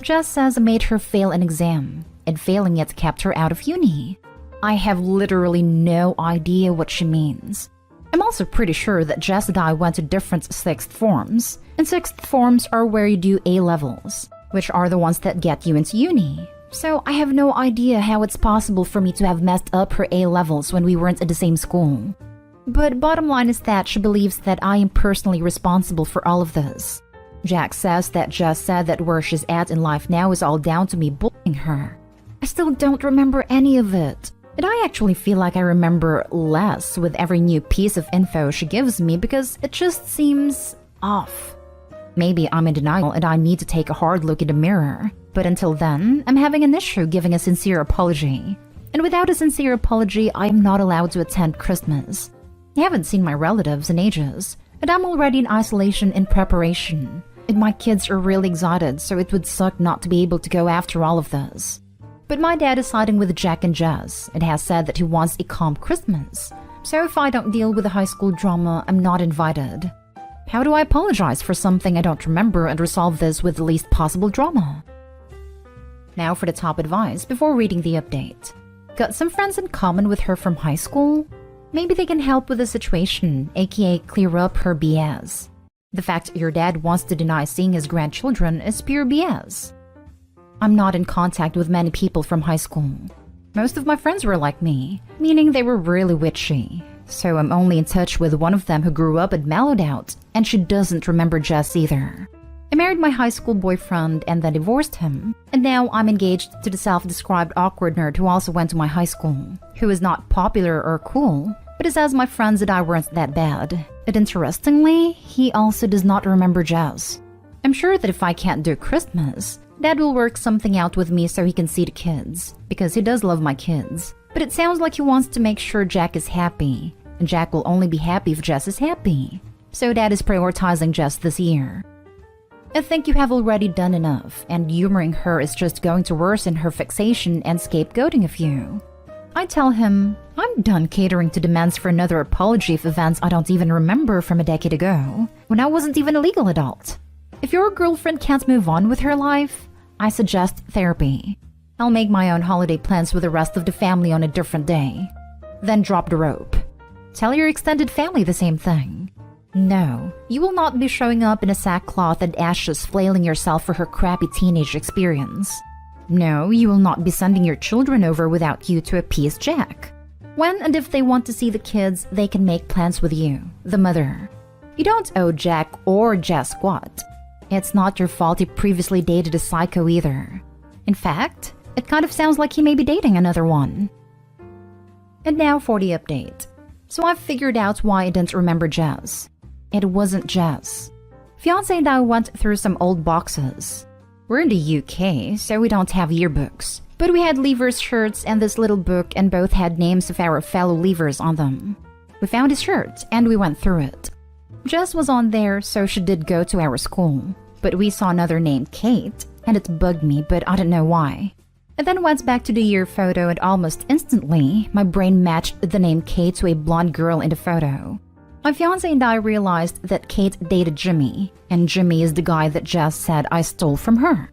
Jess says I made her fail an exam, and failing it kept her out of uni. I have literally no idea what she means. I'm also pretty sure that Jess and I went to different sixth forms, and sixth forms are where you do A-levels, which are the ones that get you into uni. So I have no idea how it's possible for me to have messed up her A-levels when we weren't at the same school. But bottom line is that she believes that I am personally responsible for all of this. Jack says that Jess said that where she's at in life now is all down to me bullying her. I still don't remember any of it. And I actually feel like I remember less with every new piece of info she gives me because it just seems off. Maybe I'm in denial and I need to take a hard look in the mirror. But until then, I'm having an issue giving a sincere apology. And without a sincere apology, I am not allowed to attend Christmas. I haven't seen my relatives in ages, and I'm already in isolation in preparation. And my kids are really excited, so it would suck not to be able to go after all of this. But my dad is siding with Jack and Jess and has said that he wants a calm Christmas. So if I don't deal with the high school drama, I'm not invited. How do I apologize for something I don't remember and resolve this with the least possible drama? Now for the top advice before reading the update. Got some friends in common with her from high school? Maybe they can help with the situation, aka clear up her BS. The fact your dad wants to deny seeing his grandchildren is pure BS. I'm not in contact with many people from high school. Most of my friends were like me, meaning they were really witchy. So I'm only in touch with one of them who grew up and mellowed out, and she doesn't remember Jess either. I married my high school boyfriend and then divorced him, and now I'm engaged to the self-described awkward nerd who also went to my high school, who is not popular or cool, but he says my friends and I weren't that bad. And interestingly, he also does not remember Jess. I'm sure that if I can't do Christmas, Dad will work something out with me so he can see the kids, because he does love my kids. But it sounds like he wants to make sure Jack is happy, and Jack will only be happy if Jess is happy. So Dad is prioritizing Jess this year. I think you have already done enough, and humoring her is just going to worsen her fixation and scapegoating of you. I tell him, I'm done catering to demands for another apology of events I don't even remember from a decade ago, when I wasn't even a legal adult. If your girlfriend can't move on with her life, I suggest therapy. I'll make my own holiday plans with the rest of the family on a different day. Then drop the rope. Tell your extended family the same thing. No, you will not be showing up in a sackcloth and ashes flailing yourself for her crappy teenage experience. No, you will not be sending your children over without you to appease Jack. When and if they want to see the kids, they can make plans with you, the mother. You don't owe Jack or Jess squat. It's not your fault he previously dated a psycho either. In fact, it kind of sounds like he may be dating another one. And now for the update. So I've figured out why I didn't remember Jess. It wasn't Jess. Fiancé and I went through some old boxes. We're in the UK, so we don't have yearbooks. But we had Leavers shirts and this little book, and both had names of our fellow Leavers on them. We found his shirt, and we went through it. Jess was on there, so she did go to our school. But we saw another named Kate, and it bugged me, but I don't know why. I then went back to the year photo, and almost instantly, my brain matched the name Kate to a blonde girl in the photo. My fiancé and I realized that Kate dated Jimmy, and Jimmy is the guy that Jess said I stole from her.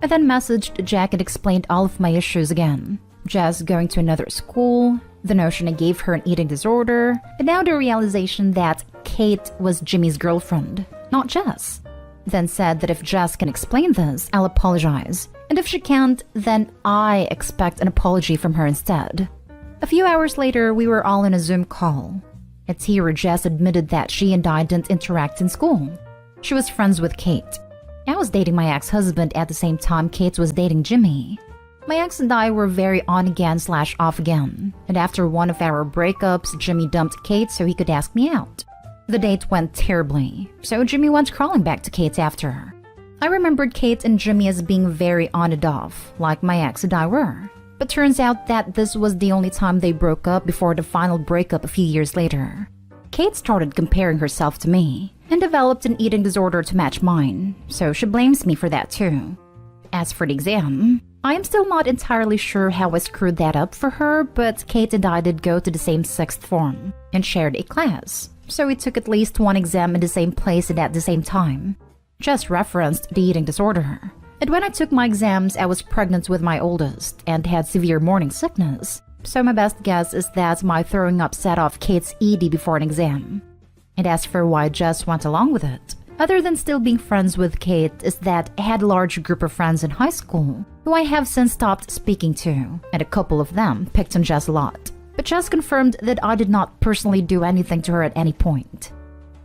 I then messaged Jack and explained all of my issues again. Jess going to another school, the notion I gave her an eating disorder, and now the realization that Kate was Jimmy's girlfriend, not Jess. Then said that if Jess can explain this, I'll apologize, and if she can't, then I expect an apology from her instead. A few hours later, we were all in a Zoom call. It's here where Jess admitted that she and I didn't interact in school. She was friends with Kate. I was dating my ex-husband at the same time Kate was dating Jimmy. My ex and I were very on-again/off again, and after one of our breakups, Jimmy dumped Kate so he could ask me out. The date went terribly, so Jimmy went crawling back to Kate after her. I remembered Kate and Jimmy as being very on and off, like my ex and I were. But turns out that this was the only time they broke up before the final breakup a few years later. Kate started comparing herself to me, and developed an eating disorder to match mine, so she blames me for that too. As for the exam, I am still not entirely sure how I screwed that up for her, but Kate and I did go to the same sixth form, and shared a class, so we took at least one exam in the same place and at the same time. Just referenced the eating disorder. And when I took my exams, I was pregnant with my oldest and had severe morning sickness. So my best guess is that my throwing up set off Kate's ED before an exam. And as for why Jess went along with it, other than still being friends with Kate, is that I had a large group of friends in high school who I have since stopped speaking to, and a couple of them picked on Jess a lot. But Jess confirmed that I did not personally do anything to her at any point.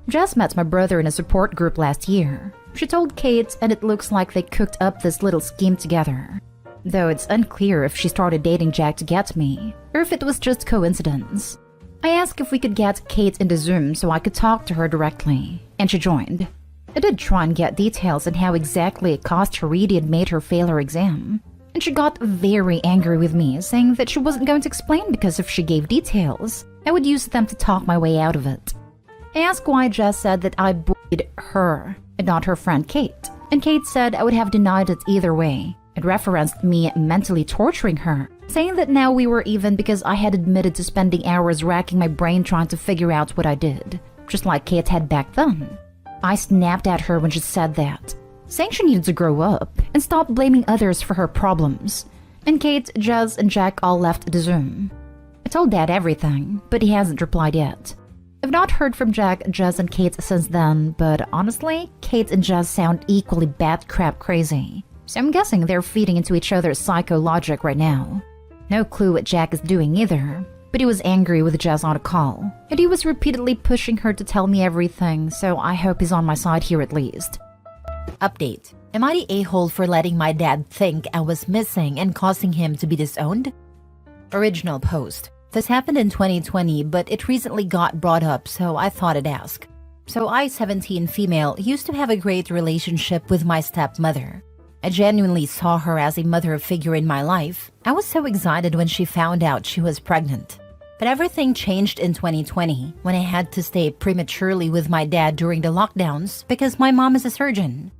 Jess met my brother in a support group last year. She told Kate, and it looks like they cooked up this little scheme together. Though it's unclear if she started dating Jack to get me, or if it was just coincidence. I asked if we could get Kate into Zoom so I could talk to her directly, and she joined. I did try and get details on how exactly it cost her Reedy had made her fail her exam, and she got very angry with me, saying that she wasn't going to explain because if she gave details, I would use them to talk my way out of it. I asked why Jess said that I bullied her, and not her friend Kate, and Kate said I would have denied it either way. It referenced me mentally torturing her, saying that now we were even because I had admitted to spending hours racking my brain trying to figure out what I did, just like Kate had back then. I snapped at her when she said that, saying she needed to grow up and stop blaming others for her problems. And Kate, Jess, and Jack all left the Zoom. I told Dad everything, but he hasn't replied yet. I've not heard from Jack, Jess, and Kate since then, but honestly, Kate and Jess sound equally bat crap crazy. So I'm guessing they're feeding into each other's psycho logic right now. No clue what Jack is doing either, but he was angry with Jess on a call, and he was repeatedly pushing her to tell me everything, so I hope he's on my side here at least. Update. Am I the a-hole for letting my dad think I was missing and causing him to be disowned? Original post. This happened in 2020, but it recently got brought up, so I thought I'd ask. So I, 17 female, used to have a great relationship with my stepmother. I genuinely saw her as a mother figure in my life. I was so excited when she found out she was pregnant. But everything changed in 2020 when I had to stay prematurely with my dad during the lockdowns because my mom is a surgeon.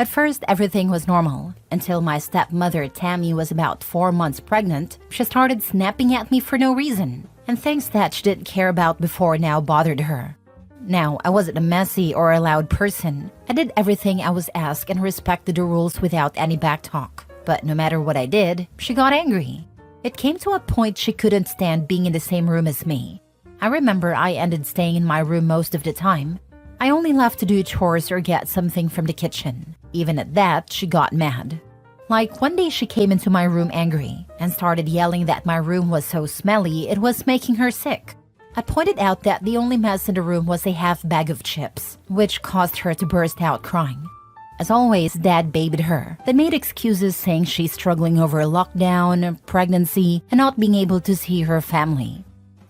At first, everything was normal, until my stepmother Tammy was about 4 months pregnant. She started snapping at me for no reason, and things that she didn't care about before now bothered her. Now, I wasn't a messy or a loud person. I did everything I was asked and respected the rules without any backtalk. But no matter what I did, she got angry. It came to a point she couldn't stand being in the same room as me. I remember I ended staying in my room most of the time. I only left to do chores or get something from the kitchen. Even at that, she got mad. Like one day she came into my room angry and started yelling that my room was so smelly it was making her sick. I pointed out that the only mess in the room was a half bag of chips, which caused her to burst out crying. As always, Dad babied her, then made excuses saying she's struggling over lockdown, pregnancy, and not being able to see her family.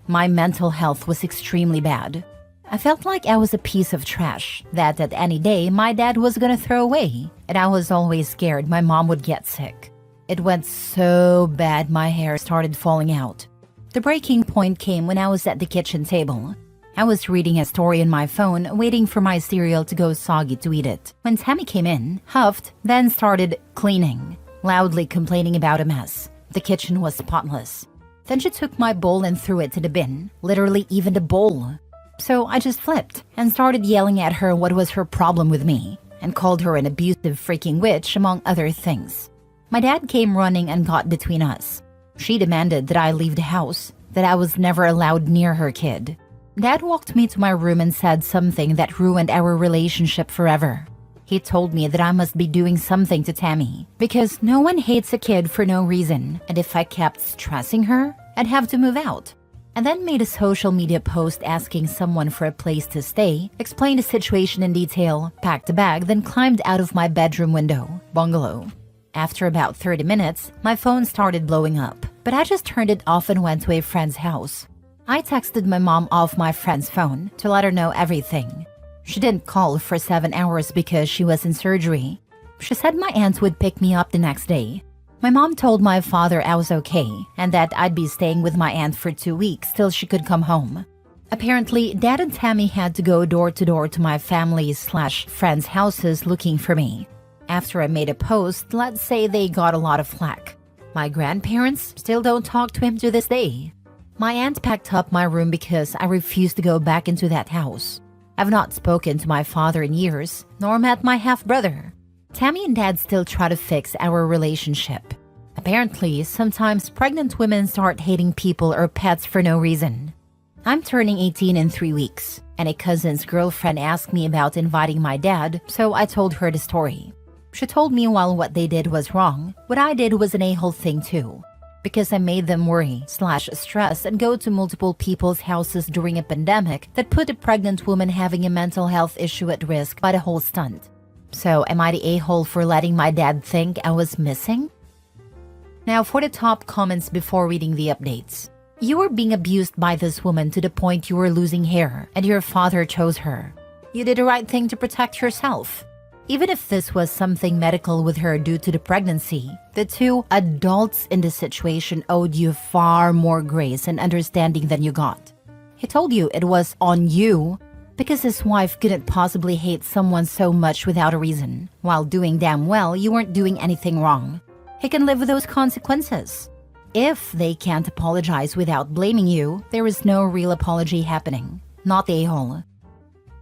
My mental health was extremely bad. I felt like I was a piece of trash that at any day my dad was gonna throw away, and I was always scared my mom would get sick. It went so bad my hair started falling out. The breaking point came when I was at the kitchen table. I was reading a story on my phone, waiting for my cereal to go soggy to eat it, when Tammy came in, huffed, then started cleaning, loudly complaining about a mess. The kitchen was spotless. Then she took my bowl and threw it to the bin, literally even the bowl. So I just flipped and started yelling at her what was her problem with me, and called her an abusive freaking witch, among other things. My dad came running and got between us. She demanded that I leave the house, that I was never allowed near her kid. Dad walked me to my room and said something that ruined our relationship forever. He told me that I must be doing something to Tammy, because no one hates a kid for no reason, and if I kept stressing her, I'd have to move out. And then made a social media post asking someone for a place to stay, explained the situation in detail, packed a bag, then climbed out of my bedroom window, bungalow. After about 30 minutes, my phone started blowing up, but I just turned it off and went to a friend's house. I texted my mom off my friend's phone to let her know everything. She didn't call for 7 hours because she was in surgery. She said my aunt would pick me up the next day. My mom told my father I was okay and that I'd be staying with my aunt for 2 weeks till she could come home. Apparently, Dad and Tammy had to go door to door to my family's/friends' houses looking for me. After I made a post, let's say they got a lot of flack. My grandparents still don't talk to him to this day. My aunt packed up my room because I refused to go back into that house. I've not spoken to my father in years, nor met my half-brother. Tammy and Dad still try to fix our relationship. Apparently, sometimes pregnant women start hating people or pets for no reason. I'm turning 18 in 3 weeks, and a cousin's girlfriend asked me about inviting my dad, so I told her the story. She told me while what they did was wrong, what I did was an a-hole thing too. Because I made them worry/stress and go to multiple people's houses during a pandemic that put a pregnant woman having a mental health issue at risk by the whole stunt. So am I the a-hole for letting my dad think I was missing? Now for the top comments before reading the updates. You were being abused by this woman to the point you were losing hair, and your father chose her. You did the right thing to protect yourself. Even if this was something medical with her due to the pregnancy, the two adults in the situation owed you far more grace and understanding than you got. He told you it was on you because his wife couldn't possibly hate someone so much without a reason, while doing damn well you weren't doing anything wrong. He can live with those consequences. If they can't apologize without blaming you, there is no real apology happening. Not the a-hole.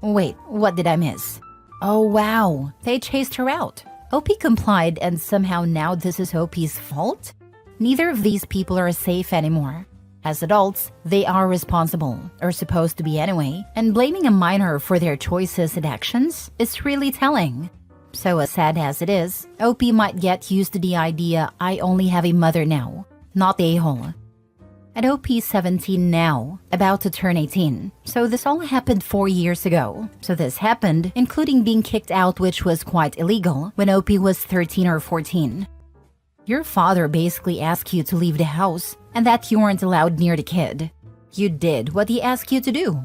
Wait, what did I miss? Oh wow, they chased her out. OP complied and somehow now this is OP's fault? Neither of these people are safe anymore. As adults, they are responsible, or supposed to be anyway, and blaming a minor for their choices and actions is really telling. So as sad as it is, OP might get used to the idea I only have a mother now, not the a-hole. At OP 17 now, about to turn 18, so this all happened 4 years ago. So this happened, including being kicked out, which was quite illegal, when OP was 13 or 14. Your father basically asked you to leave the house, and that you weren't allowed near the kid. You did what he asked you to do.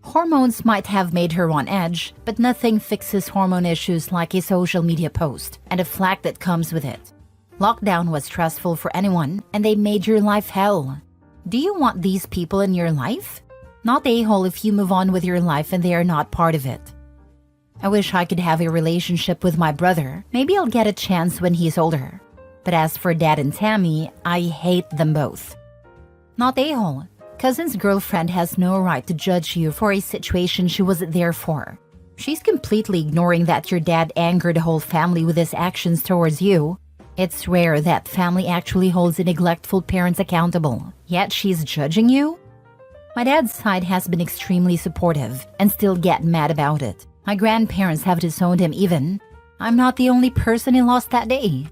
Hormones might have made her on edge, but nothing fixes hormone issues like a social media post, and the flack that comes with it. Lockdown was stressful for anyone, and they made your life hell. Do you want these people in your life? Not a-hole if you move on with your life and they are not part of it. I wish I could have a relationship with my brother. Maybe I'll get a chance when he's older. But as for Dad and Tammy, I hate them both. Not a-hole. Cousin's girlfriend has no right to judge you for a situation she wasn't there for. She's completely ignoring that your dad angered the whole family with his actions towards you. It's rare that family actually holds a neglectful parent accountable, yet she's judging you? My dad's side has been extremely supportive and still get mad about it. My grandparents have disowned him even. I'm not the only person he lost that day.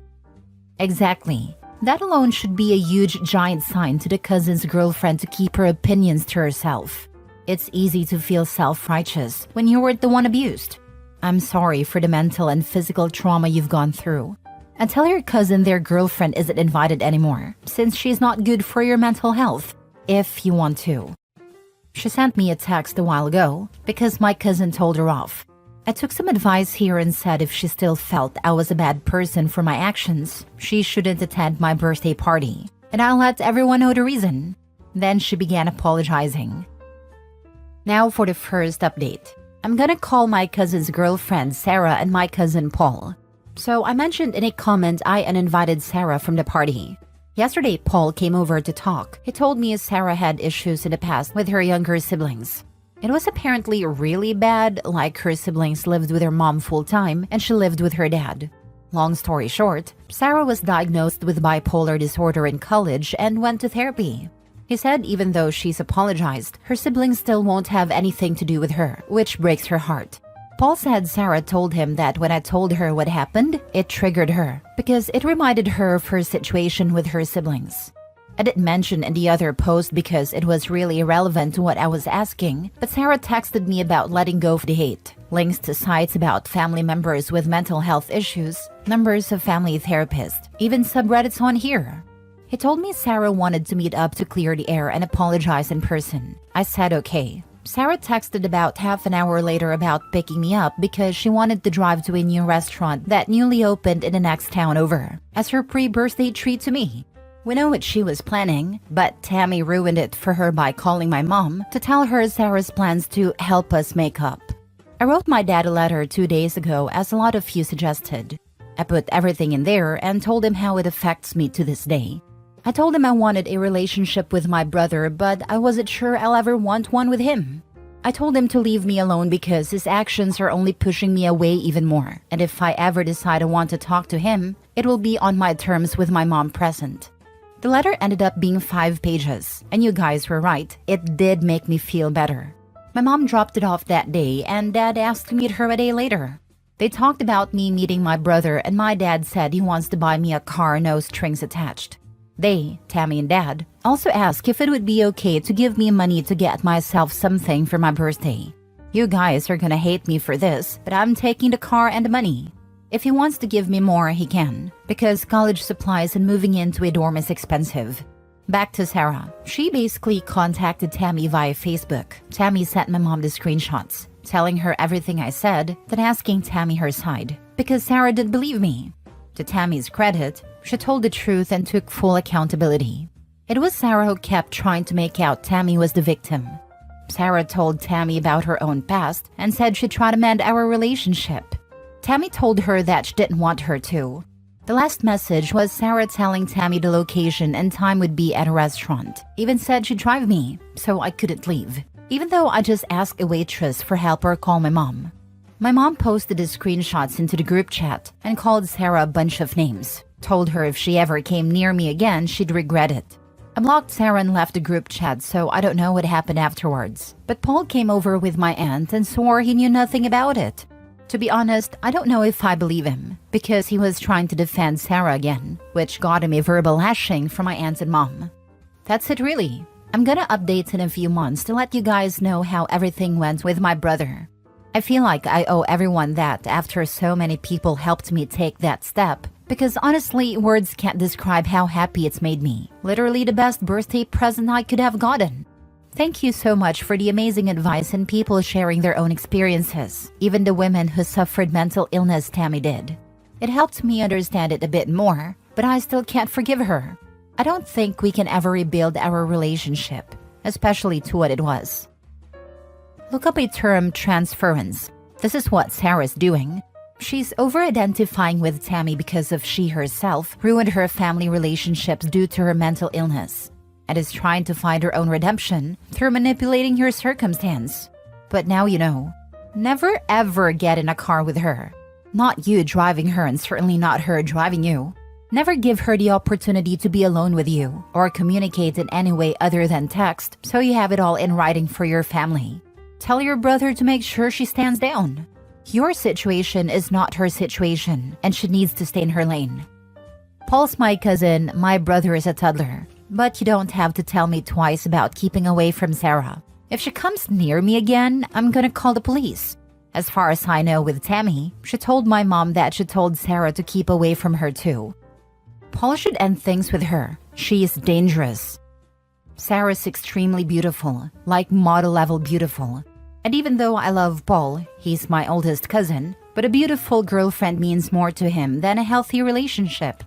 Exactly. That alone should be a huge giant sign to the cousin's girlfriend to keep her opinions to herself. It's easy to feel self-righteous when you weren't the one abused. I'm sorry for the mental and physical trauma you've gone through. And tell your cousin their girlfriend isn't invited anymore, since she's not good for your mental health, if you want to. She sent me a text a while ago because my cousin told her off. I took some advice here and said if she still felt I was a bad person for my actions, she shouldn't attend my birthday party, and I'll let everyone know the reason. Then she began apologizing. Now for the first update. I'm gonna call my cousin's girlfriend Sarah and my cousin Paul. So I mentioned in a comment I uninvited Sarah from the party. Yesterday, Paul came over to talk. He told me Sarah had issues in the past with her younger siblings. It was apparently really bad, like her siblings lived with her mom full-time and she lived with her dad. Long story short, Sarah was diagnosed with bipolar disorder in college and went to therapy. He said even though she's apologized, her siblings still won't have anything to do with her, which breaks her heart. Paul said Sarah told him that when I told her what happened, it triggered her because it reminded her of her situation with her siblings. I didn't mention in the other post because it was really irrelevant to what I was asking, but Sarah texted me about letting go of the hate, links to sites about family members with mental health issues, numbers of family therapists, even subreddits on here. He told me Sarah wanted to meet up to clear the air and apologize in person. I said okay. Sarah texted about half an hour later about picking me up because she wanted to drive to a new restaurant that newly opened in the next town over, as her pre-birthday treat to me. We know what she was planning, but Tammy ruined it for her by calling my mom to tell her Sarah's plans to help us make up. I wrote my dad a letter 2 days ago as a lot of you suggested. I put everything in there and told him how it affects me to this day. I told him I wanted a relationship with my brother, but I wasn't sure I'll ever want one with him. I told him to leave me alone because his actions are only pushing me away even more, and if I ever decide I want to talk to him, it will be on my terms with my mom present. The letter ended up being 5 pages, and you guys were right, it did make me feel better. My mom dropped it off that day, and Dad asked to meet her a day later. They talked about me meeting my brother, and my dad said he wants to buy me a car, no strings attached. They, Tammy and Dad, also asked if it would be okay to give me money to get myself something for my birthday. You guys are gonna hate me for this, but I'm taking the car and the money. If he wants to give me more, he can, because college supplies and moving into a dorm is expensive. Back to Sarah. She basically contacted Tammy via Facebook. Tammy sent my mom the screenshots, telling her everything I said, then asking Tammy her side, because Sarah didn't believe me. To Tammy's credit, she told the truth and took full accountability. It was Sarah who kept trying to make out Tammy was the victim. Sarah told Tammy about her own past and said she'd try to mend our relationship. Tammy told her that she didn't want her to. The last message was Sarah telling Tammy the location and time would be at a restaurant. Even said she'd drive me, so I couldn't leave, even though I just asked a waitress for help or call my mom. My mom posted the screenshots into the group chat and called Sarah a bunch of names. Told her if she ever came near me again, she'd regret it. I blocked Sarah and left the group chat, so I don't know what happened afterwards. But Paul came over with my aunt and swore he knew nothing about it. To be honest, I don't know if I believe him, because he was trying to defend Sarah again, which got him a verbal lashing from my aunt and mom. That's it really. I'm gonna update in a few months to let you guys know how everything went with my brother. I feel like I owe everyone that after so many people helped me take that step, because honestly, words can't describe how happy it's made me. Literally the best birthday present I could have gotten. Thank you so much for the amazing advice and people sharing their own experiences, even the women who suffered mental illness Tammy did. It helped me understand it a bit more, but I still can't forgive her. I don't think we can ever rebuild our relationship, especially to what it was. Look up a term transference. This is what Sarah's doing. She's over-identifying with Tammy because of she herself ruined her family relationships due to her mental illness, and is trying to find her own redemption through manipulating her circumstance. But now you know. Never ever get in a car with her. Not you driving her and certainly not her driving you. Never give her the opportunity to be alone with you or communicate in any way other than text so you have it all in writing for your family. Tell your brother to make sure she stands down. Your situation is not her situation and she needs to stay in her lane. Paul's my cousin, my brother is a toddler, but you don't have to tell me twice about keeping away from Sarah. If she comes near me again, I'm gonna call the police. As far as I know with Tammy, she told my mom that she told Sarah to keep away from her too. Paul should end things with her. She is dangerous. Sarah's extremely beautiful, like model level beautiful. And even though I love Paul, he's my oldest cousin, but a beautiful girlfriend means more to him than a healthy relationship.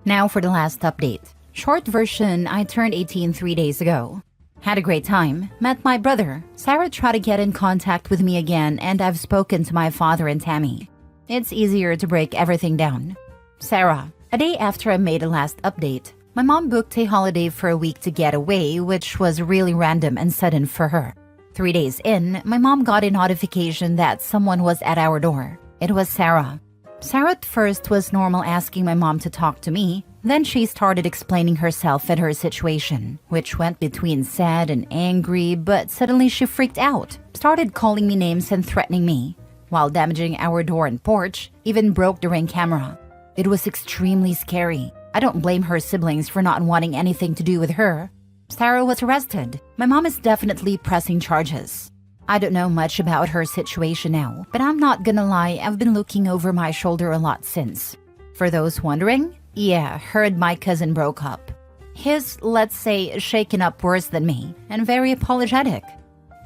Now for the last update. Short version, I turned 18 3 days ago. Had a great time, met my brother. Sarah tried to get in contact with me again, and I've spoken to my father and Tammy. It's easier to break everything down. Sarah, a day after I made the last update, my mom booked a holiday for a week to get away, which was really random and sudden for her. 3 days in, my mom got a notification that someone was at our door. It was Sarah. Sarah at first was normal asking my mom to talk to me. Then she started explaining herself and her situation, which went between sad and angry, but suddenly she freaked out, started calling me names and threatening me, while damaging our door and porch, even broke the Ring camera. It was extremely scary. I don't blame her siblings for not wanting anything to do with her. Sarah was arrested. My mom is definitely pressing charges. I don't know much about her situation now, but I'm not gonna lie, I've been looking over my shoulder a lot since. For those wondering, yeah, heard my cousin broke up. He's, let's say, shaken up worse than me, and very apologetic.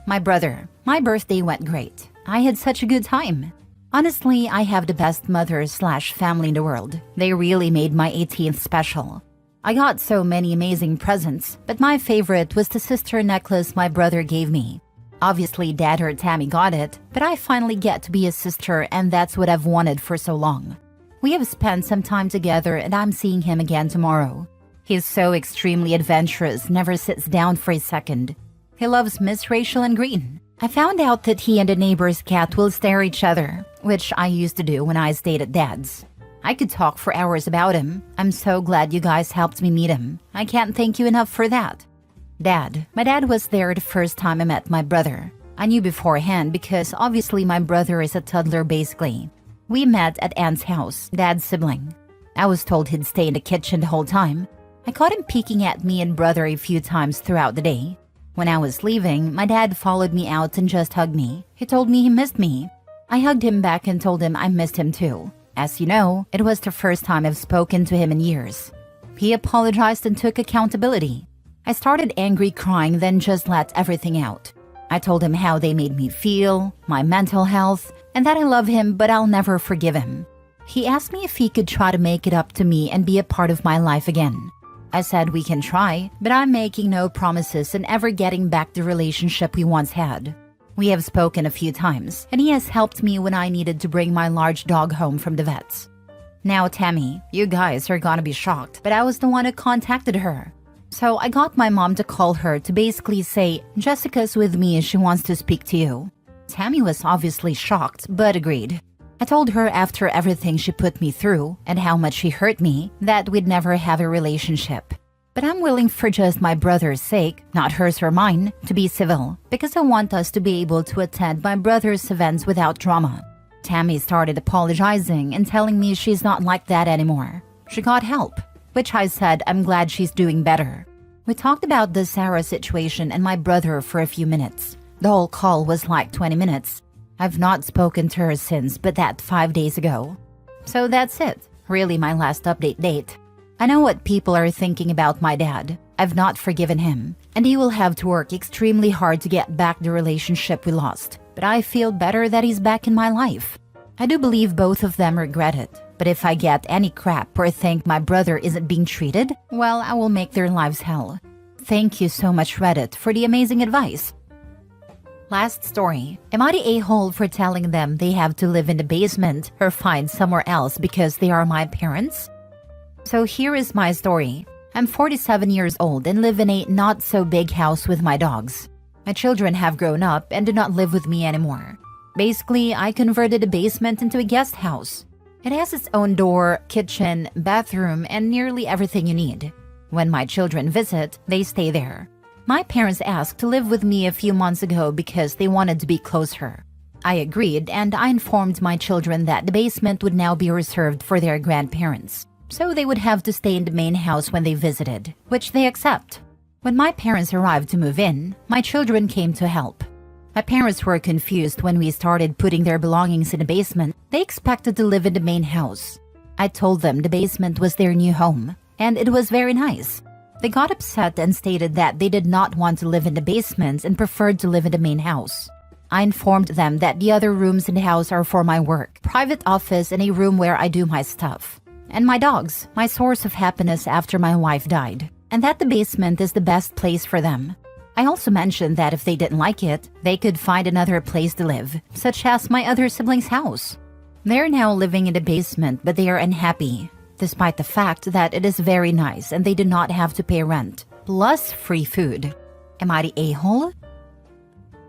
My brother, my birthday went great. I had such a good time. Honestly, I have the best mother/family in the world. They really made my 18th special. I got so many amazing presents, but my favorite was the sister necklace my brother gave me. Obviously, Dad or Tammy got it, but I finally get to be his sister, and that's what I've wanted for so long. We have spent some time together, and I'm seeing him again tomorrow. He's so extremely adventurous, never sits down for a second. He loves Miss Rachel and Green. I found out that he and the neighbor's cat will stare at each other, which I used to do when I stayed at Dad's. I could talk for hours about him. I'm so glad you guys helped me meet him. I can't thank you enough for that. Dad. My dad was there the first time I met my brother. I knew beforehand because obviously my brother is a toddler basically. We met at Aunt's house, Dad's sibling. I was told he'd stay in the kitchen the whole time. I caught him peeking at me and brother a few times throughout the day. When I was leaving, my dad followed me out and just hugged me. He told me he missed me. I hugged him back and told him I missed him too. As you know, it was the first time I've spoken to him in years. He apologized and took accountability. I started angry crying, then just let everything out. I told him how they made me feel, my mental health, and that I love him but I'll never forgive him. He asked me if he could try to make it up to me and be a part of my life again. I said we can try, but I'm making no promises and ever getting back the relationship we once had. We have spoken a few times, and he has helped me when I needed to bring my large dog home from the vets. Now, Tammy, you guys are gonna be shocked, but I was the one who contacted her. So I got my mom to call her to basically say, Jessica's with me and she wants to speak to you. Tammy was obviously shocked, but agreed. I told her after everything she put me through and how much she hurt me that we'd never have a relationship. But I'm willing for just my brother's sake, not hers or mine, to be civil, because I want us to be able to attend my brother's events without drama. Tammy started apologizing and telling me she's not like that anymore. She got help, which I said I'm glad she's doing better. We talked about the Sarah situation and my brother for a few minutes. The whole call was like 20 minutes. I've not spoken to her since, but that 5 days ago. So that's it. Really my last update date. I know what people are thinking about my dad. I've not forgiven him, and he will have to work extremely hard to get back the relationship we lost. But I feel better that he's back in my life. I do believe both of them regret it, but if I get any crap or think my brother isn't being treated, well, I will make their lives hell. Thank you so much, Reddit, for the amazing advice. Last story. Am I the a-hole for telling them they have to live in the basement or find somewhere else because they are my parents? So here is my story. I'm 47 years old and live in a not-so-big house with my dogs. My children have grown up and do not live with me anymore. Basically, I converted the basement into a guest house. It has its own door, kitchen, bathroom, and nearly everything you need. When my children visit, they stay there. My parents asked to live with me a few months ago because they wanted to be closer. I agreed, and I informed my children that the basement would now be reserved for their grandparents, so they would have to stay in the main house when they visited, which they accept. When my parents arrived to move in, my children came to help. My parents were confused when we started putting their belongings in the basement. They expected to live in the main house. I told them the basement was their new home, and it was very nice. They got upset and stated that they did not want to live in the basement and preferred to live in the main house. I informed them that the other rooms in the house are for my work, private office, and a room where I do my stuff. And my dogs, my source of happiness after my wife died, and that the basement is the best place for them. I also mentioned that if they didn't like it, they could find another place to live, such as my other siblings' house. They're now living in the basement, but they are unhappy, despite the fact that it is very nice and they do not have to pay rent, plus free food. Am I the a-hole?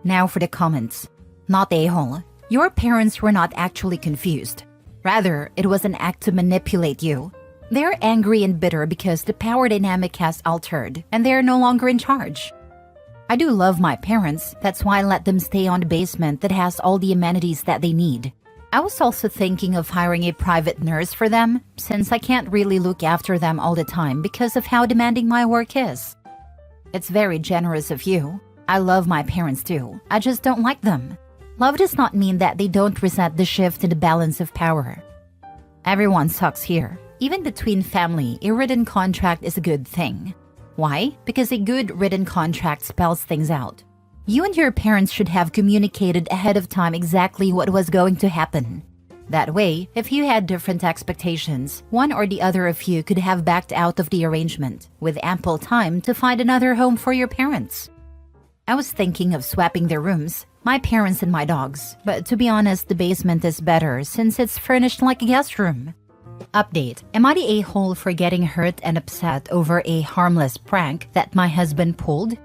Now for the comments. Not a-hole. Your parents were not actually confused. Rather, it was an act to manipulate you. They're angry and bitter because the power dynamic has altered and they're no longer in charge. I do love my parents, that's why I let them stay on the basement that has all the amenities that they need. I was also thinking of hiring a private nurse for them, since I can't really look after them all the time because of how demanding my work is. It's very generous of you. I love my parents too, I just don't like them. Love does not mean that they don't resent the shift in the balance of power. Everyone sucks here. Even between family, a written contract is a good thing. Why? Because a good written contract spells things out. You and your parents should have communicated ahead of time exactly what was going to happen. That way, if you had different expectations, one or the other of you could have backed out of the arrangement, with ample time to find another home for your parents. I was thinking of swapping their rooms, my parents and my dogs, but to be honest, the basement is better since it's furnished like a guest room. Update. Am I the a-hole for getting hurt and upset over a harmless prank that my husband pulled?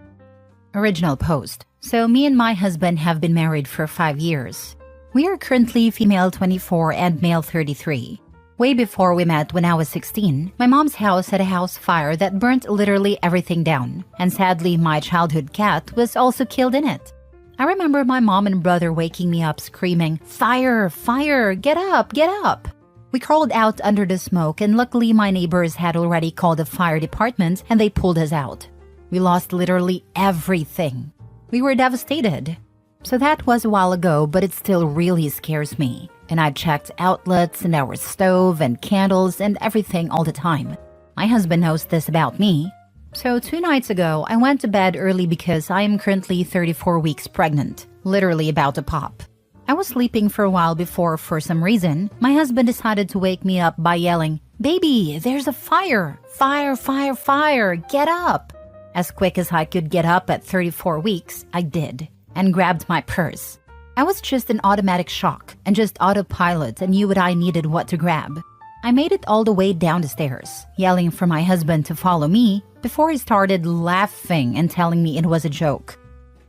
Original post. So me and my husband have been married for 5 years. We are currently female 24 and male 33. Way before we met when I was 16, my mom's house had a house fire that burnt literally everything down, and sadly my childhood cat was also killed in it. I remember my mom and brother waking me up screaming, "Fire! Fire! Get up! Get up!" We crawled out under the smoke and luckily my neighbors had already called the fire department and they pulled us out. We lost literally everything. We were devastated. So that was a while ago, but it still really scares me. And I checked outlets and our stove and candles and everything all the time. My husband knows this about me. So 2 nights ago, I went to bed early because I am currently 34 weeks pregnant, literally about to pop. I was sleeping for a while before, for some reason, my husband decided to wake me up by yelling, "Baby, there's a fire! Fire, fire, fire! Get up!" As quick as I could get up at 34 weeks, I did, and grabbed my purse. I was just in automatic shock and just autopilot and knew what I needed what to grab. I made it all the way down the stairs, yelling for my husband to follow me before he started laughing and telling me it was a joke.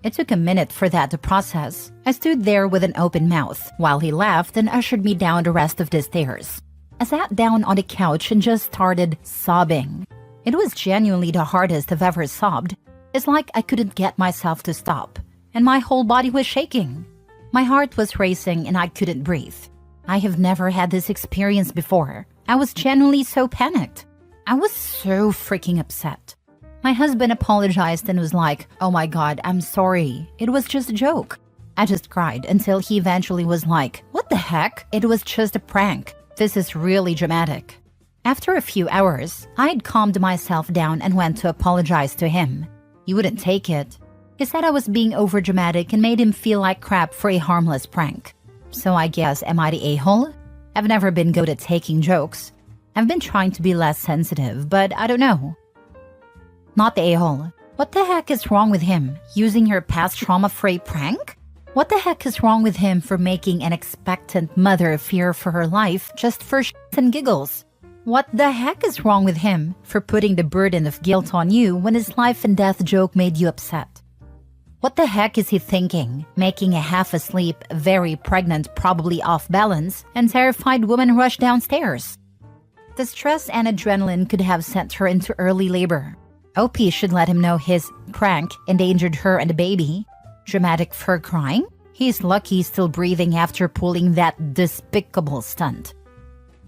It took a minute for that to process. I stood there with an open mouth while he laughed and ushered me down the rest of the stairs. I sat down on the couch and just started sobbing. It was genuinely the hardest I've ever sobbed. It's like I couldn't get myself to stop, and my whole body was shaking. My heart was racing and I couldn't breathe. I have never had this experience before. I was genuinely so panicked. I was so freaking upset. My husband apologized and was like, "Oh my God, I'm sorry. It was just a joke." I just cried until he eventually was like, "What the heck? It was just a prank. This is really dramatic." After a few hours, I'd calmed myself down and went to apologize to him. He wouldn't take it. He said I was being overdramatic and made him feel like crap for a harmless prank. So I guess, am I the a-hole? I've never been good at taking jokes. I've been trying to be less sensitive, but I don't know. Not the a-hole. What the heck is wrong with him? Using your past trauma for a prank? What the heck is wrong with him for making an expectant mother fear for her life just for shits and giggles? What the heck is wrong with him for putting the burden of guilt on you when his life and death joke made you upset? What the heck is he thinking, making a half-asleep, very pregnant, probably off-balance, and terrified woman rush downstairs? The stress and adrenaline could have sent her into early labor. OP should let him know his prank endangered her and the baby. Dramatic for crying? He's lucky still breathing after pulling that despicable stunt.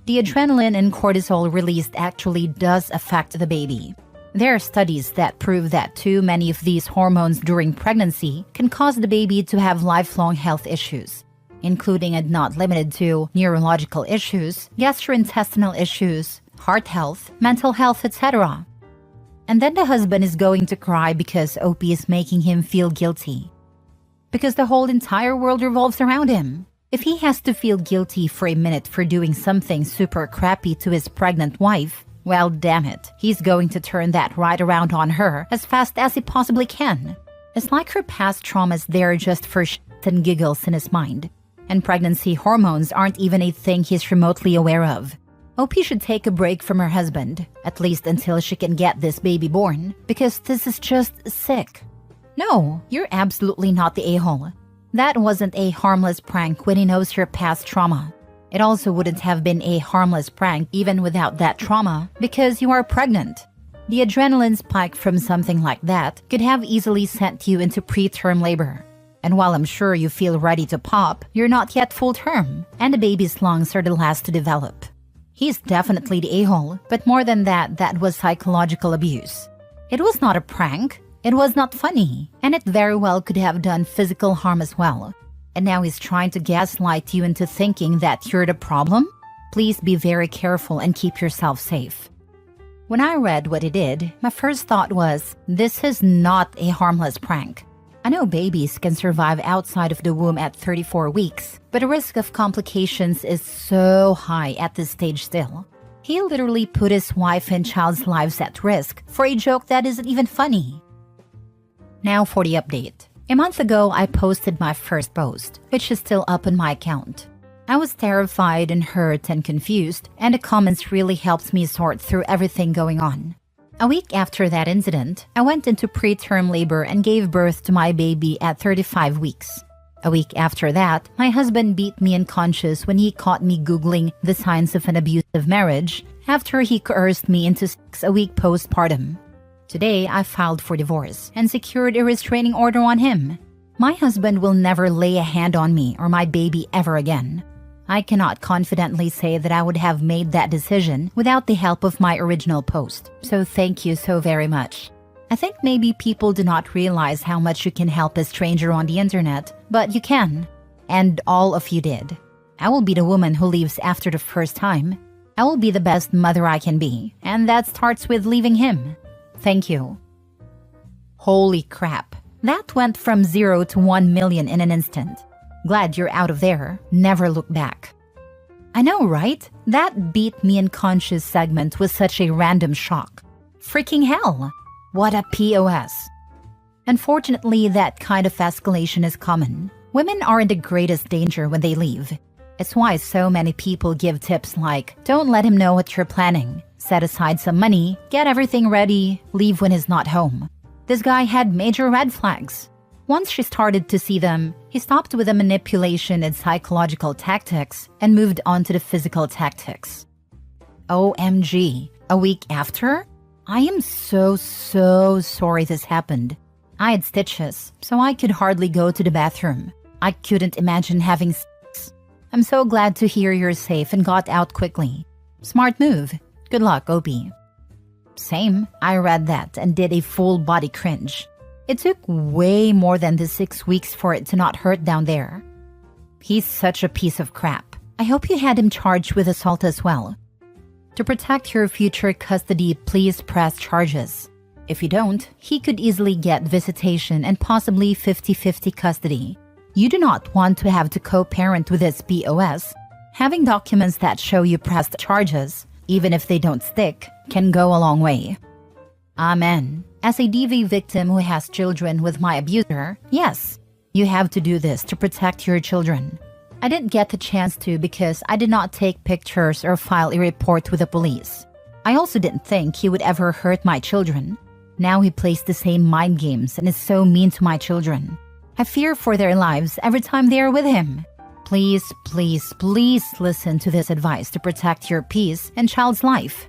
The adrenaline and cortisol released actually does affect the baby. There are studies that prove that too many of these hormones during pregnancy can cause the baby to have lifelong health issues, including and not limited to neurological issues, gastrointestinal issues, heart health, mental health, etc. And then the husband is going to cry because OP is making him feel guilty. Because the whole entire world revolves around him. If he has to feel guilty for a minute for doing something super crappy to his pregnant wife, well, damn it, he's going to turn that right around on her as fast as he possibly can. It's like her past traumas there just for shit and giggles in his mind. And pregnancy hormones aren't even a thing he's remotely aware of. OP should take a break from her husband, at least until she can get this baby born, because this is just sick. No, you're absolutely not the a-hole. That wasn't a harmless prank when he knows your past trauma. It also wouldn't have been a harmless prank even without that trauma because you are pregnant. The adrenaline spike from something like that could have easily sent you into preterm labor. And while I'm sure you feel ready to pop, you're not yet full term, and the baby's lungs are the last to develop. He's definitely the a-hole, but more than that, that was psychological abuse. It was not a prank. It was not funny, and it very well could have done physical harm as well. And now he's trying to gaslight you into thinking that you're the problem? Please be very careful and keep yourself safe. When I read what he did, my first thought was, this is not a harmless prank. I know babies can survive outside of the womb at 34 weeks, but the risk of complications is so high at this stage still. He literally put his wife and child's lives at risk for a joke that isn't even funny. Now for the update. A month ago, I posted my first post, which is still up on my account. I was terrified and hurt and confused, and the comments really helped me sort through everything going on. A week after that incident, I went into preterm labor and gave birth to my baby at 35 weeks. A week after that, my husband beat me unconscious when he caught me Googling the signs of an abusive marriage after he coerced me into 6-week postpartum. Today, I filed for divorce and secured a restraining order on him. My husband will never lay a hand on me or my baby ever again. I cannot confidently say that I would have made that decision without the help of my original post, so thank you so very much. I think maybe people do not realize how much you can help a stranger on the internet, but you can. And all of you did. I will be the woman who leaves after the first time. I will be the best mother I can be, and that starts with leaving him. Thank you. Holy crap. That went from 0 to 1 million in an instant. Glad you're out of there. Never look back. I know, right? That beat me unconscious segment was such a random shock. Freaking hell. What a POS. Unfortunately, that kind of escalation is common. Women are in the greatest danger when they leave. It's why so many people give tips like, don't let him know what you're planning. Set aside some money, get everything ready, leave when he's not home. This guy had major red flags. Once she started to see them, he stopped with the manipulation and psychological tactics and moved on to the physical tactics. OMG, a week after? I am so sorry this happened. I had stitches, so I could hardly go to the bathroom. I couldn't imagine having sex. I'm so glad to hear you're safe and got out quickly. Smart move. Good luck, OP. Same, I read that and did a full body cringe. It took way more than the 6 weeks for it to not hurt down there. He's such a piece of crap. I hope you had him charged with assault as well. To protect your future custody, please press charges. If you don't, he could easily get visitation and possibly 50-50 custody. You do not want to have to co-parent with this POS. Having documents that show you pressed charges, even if they don't stick, can go a long way. Amen. As a DV victim who has children with my abuser, yes, You have to do this to protect your children. I didn't get the chance to because I did not take pictures or file a report with the police. I also didn't think he would ever hurt my children. Now he plays the same mind games and is so mean to my children. I fear for their lives every time they are with him. Please, please, please listen to this advice to protect your peace and child's life.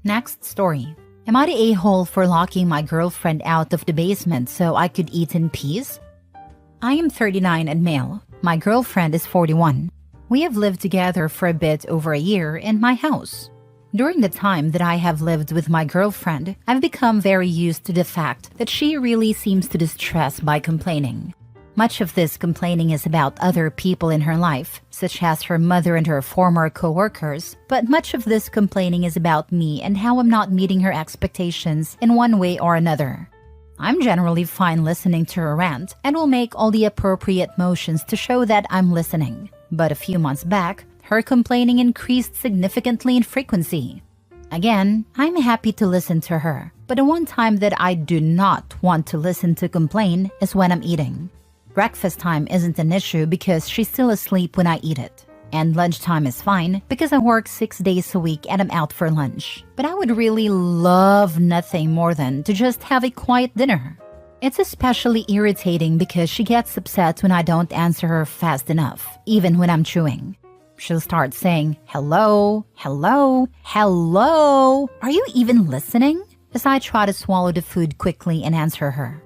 Next story. Am I the a-hole for locking my girlfriend out of the basement so I could eat in peace? I am 39 and male. My girlfriend is 41. We have lived together for a bit over a year in my house. During the time that I have lived with my girlfriend, I've become very used to the fact that she really seems to distress by complaining. Much of this complaining is about other people in her life, such as her mother and her former co-workers, but much of this complaining is about me and how I'm not meeting her expectations in one way or another. I'm generally fine listening to her rant and will make all the appropriate motions to show that I'm listening. But a few months back, her complaining increased significantly in frequency. Again, I'm happy to listen to her, but the one time that I do not want to listen to complain is when I'm eating. Breakfast time isn't an issue because she's still asleep when I eat it. And lunchtime is fine because I work 6 days a week and I'm out for lunch. But I would really love nothing more than to just have a quiet dinner. It's especially irritating because she gets upset when I don't answer her fast enough, even when I'm chewing. She'll start saying, hello, hello, hello. Are you even listening? As I try to swallow the food quickly and answer her.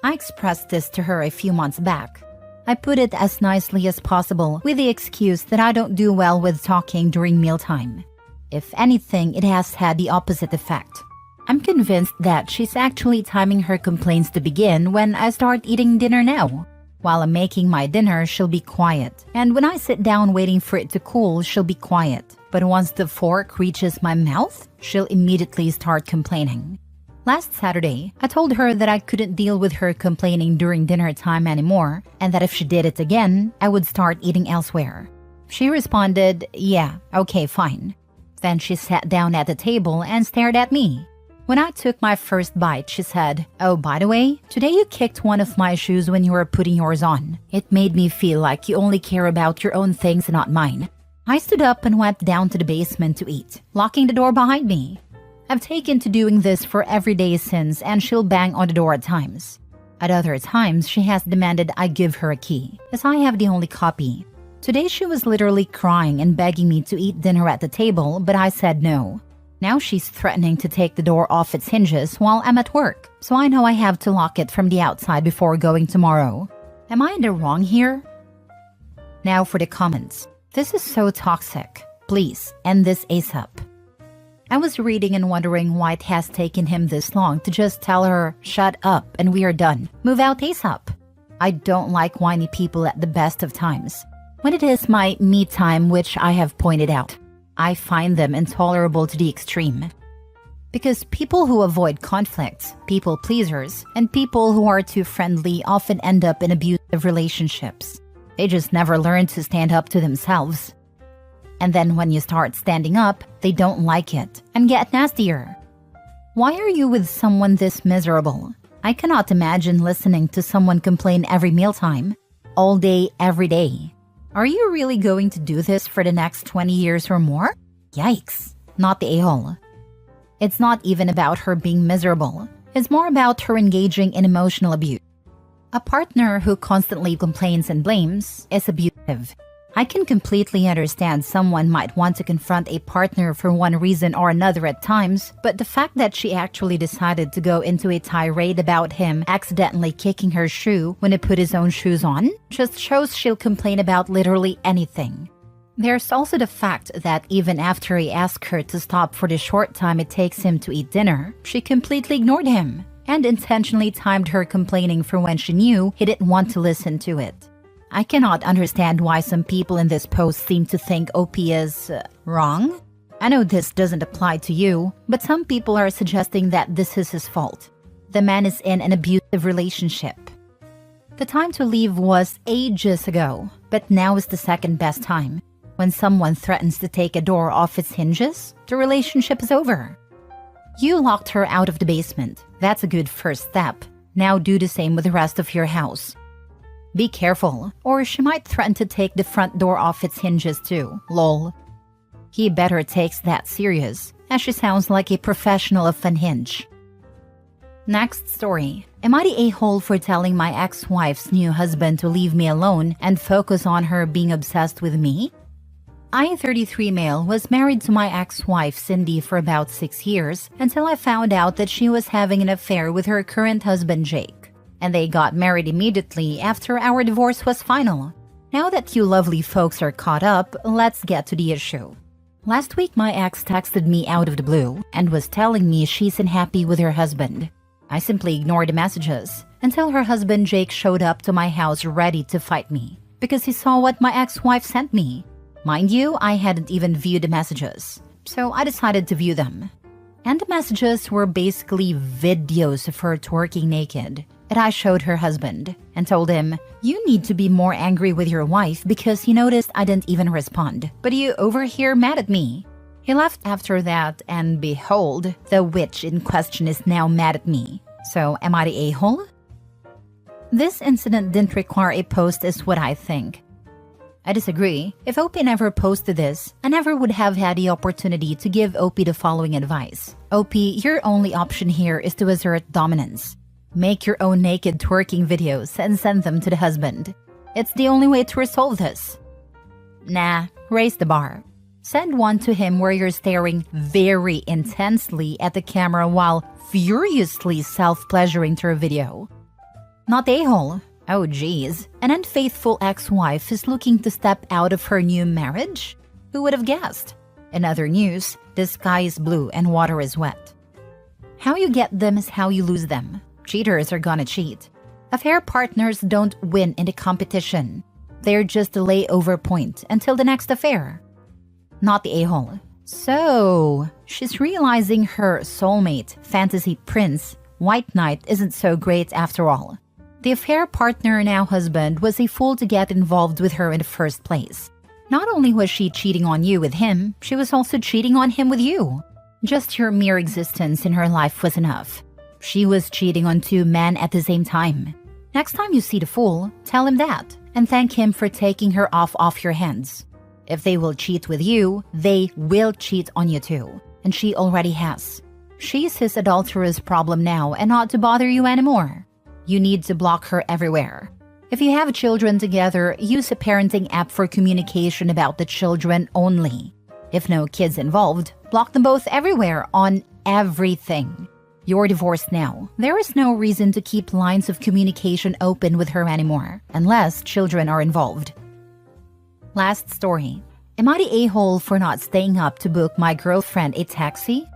I expressed this to her a few months back. I put it as nicely as possible with the excuse that I don't do well with talking during mealtime. If anything, it has had the opposite effect. I'm convinced that she's actually timing her complaints to begin when I start eating dinner now. While I'm making my dinner, she'll be quiet. And when I sit down waiting for it to cool, she'll be quiet. But once the fork reaches my mouth, she'll immediately start complaining. Last Saturday, I told her that I couldn't deal with her complaining during dinner time anymore, and that if she did it again, I would start eating elsewhere. She responded, yeah, okay, fine. Then she sat down at the table and stared at me. When I took my first bite, she said, oh, by the way, today you kicked one of my shoes when you were putting yours on. It made me feel like you only care about your own things and not mine. I stood up and went down to the basement to eat, locking the door behind me. I've taken to doing this for every day since, and she'll bang on the door at times. At other times, she has demanded I give her a key, as I have the only copy. Today she was literally crying and begging me to eat dinner at the table, but I said no. Now she's threatening to take the door off its hinges while I'm at work, so I know I have to lock it from the outside before going tomorrow. Am I in the wrong here? Now for the comments. This is so toxic. Please, end this ASAP. I was reading and wondering why it has taken him this long to just tell her, shut up and we are done. Move out ASAP. I don't like whiny people at the best of times. When it is my me time, which I have pointed out, I find them intolerable to the extreme. Because people who avoid conflicts, people pleasers, and people who are too friendly often end up in abusive relationships. They just never learn to stand up to themselves. And then when you start standing up, they don't like it and get nastier. Why are you with someone this miserable? I cannot imagine listening to someone complain every mealtime, all day, every day. Are you really going to do this for the next 20 years or more? Yikes, not the a-hole. It's not even about her being miserable. It's more about her engaging in emotional abuse. A partner who constantly complains and blames is abusive. I can completely understand someone might want to confront a partner for one reason or another at times, but the fact that she actually decided to go into a tirade about him accidentally kicking her shoe when he put his own shoes on just shows she'll complain about literally anything. There's also the fact that even after he asked her to stop for the short time it takes him to eat dinner, she completely ignored him and intentionally timed her complaining for when she knew he didn't want to listen to it. I cannot understand why some people in this post seem to think OP is wrong. I know this doesn't apply to you, but some people are suggesting that this is his fault. The man is in an abusive relationship. The time to leave was ages ago, but now is the second best time. When someone threatens to take a door off its hinges, the relationship is over. You locked her out of the basement. That's a good first step. Now do the same with the rest of your house. Be careful, or she might threaten to take the front door off its hinges too, lol. He better takes that serious, as she sounds like a professional of unhinge. Next story. Am I the a-hole for telling my ex-wife's new husband to leave me alone and focus on her being obsessed with me? I, 33 male, was married to my ex-wife Cindy for about 6 years until I found out that she was having an affair with her current husband Jake. And they got married immediately after our divorce was final. Now that you lovely folks are caught up, let's get to the issue. Last week my ex texted me out of the blue and was telling me she's unhappy with her husband. I simply ignored the messages until her husband Jake showed up to my house ready to fight me because he saw what my ex-wife sent me. Mind you, I hadn't even viewed the messages, so I decided to view them. And the messages were basically videos of her twerking naked that I showed her husband and told him, "You need to be more angry with your wife because you noticed I didn't even respond, but you over here mad at me." He left after that, and behold, the witch in question is now mad at me. So am I the a-hole? This incident didn't require a post is what I think. I disagree. If Opie never posted this, I never would have had the opportunity to give Opie the following advice. Opie, your only option here is to assert dominance. Make your own naked twerking videos and send them to the husband. It's the only way to resolve this. Nah, raise the bar. Send one to him where you're staring very intensely at the camera while furiously self-pleasuring to a video. Not a-hole. Oh geez, an unfaithful ex-wife is looking to step out of her new marriage? Who would have guessed? In other news, the sky is blue and water is wet. How you get them is how you lose them. Cheaters are gonna cheat. Affair partners don't win in the competition. They're just a layover point until the next affair. Not the a-hole. So, she's realizing her soulmate, fantasy prince, White Knight isn't so great after all. The affair partner, now husband, was a fool to get involved with her in the first place. Not only was she cheating on you with him, she was also cheating on him with you. Just your mere existence in her life was enough. She was cheating on 2 men at the same time. Next time you see the fool, tell him that, and thank him for taking her off your hands. If they will cheat with you, they will cheat on you too, and she already has. She's his adulterous problem now and not to bother you anymore. You need to block her everywhere. If you have children together, use a parenting app for communication about the children only. If no kids involved, block them both everywhere on everything. You're divorced now. There is no reason to keep lines of communication open with her anymore, unless children are involved. Last story. Am I the a-hole for not staying up to book my girlfriend a taxi?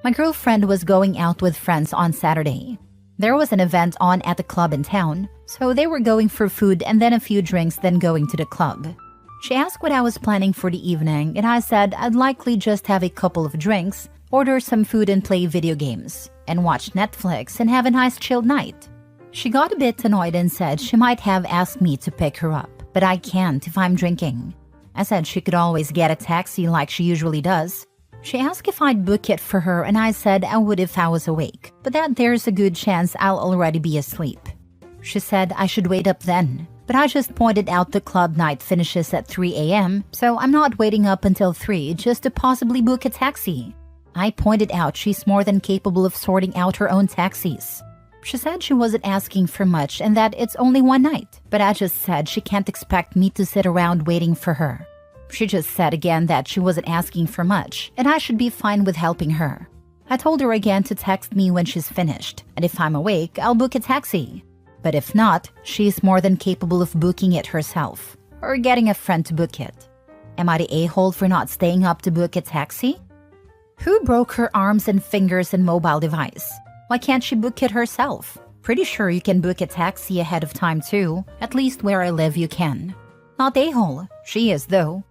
My girlfriend was going out with friends on Saturday. There was an event on at the club in town, so they were going for food and then a few drinks, then going to the club. She asked what I was planning for the evening, and I said I'd likely just have a couple of drinks, order some food and play video games, and watch Netflix and have a nice chilled night. She got a bit annoyed and said she might have asked me to pick her up, but I can't if I'm drinking. I said she could always get a taxi like she usually does. She asked if I'd book it for her, and I said I would if I was awake, but that there's a good chance I'll already be asleep. She said I should wait up then, but I just pointed out the club night finishes at 3 a.m., so I'm not waiting up until 3 just to possibly book a taxi. I pointed out she's more than capable of sorting out her own taxis. She said she wasn't asking for much and that it's only one night, but I just said she can't expect me to sit around waiting for her. She just said again that she wasn't asking for much and I should be fine with helping her. I told her again to text me when she's finished, and if I'm awake, I'll book a taxi. But if not, she's more than capable of booking it herself, or getting a friend to book it. Am I the a-hole for not staying up to book a taxi? Who broke her arms and fingers and mobile device? Why can't she book it herself? Pretty sure you can book a taxi ahead of time too. At least where I live you can. Not a-hole. She is though.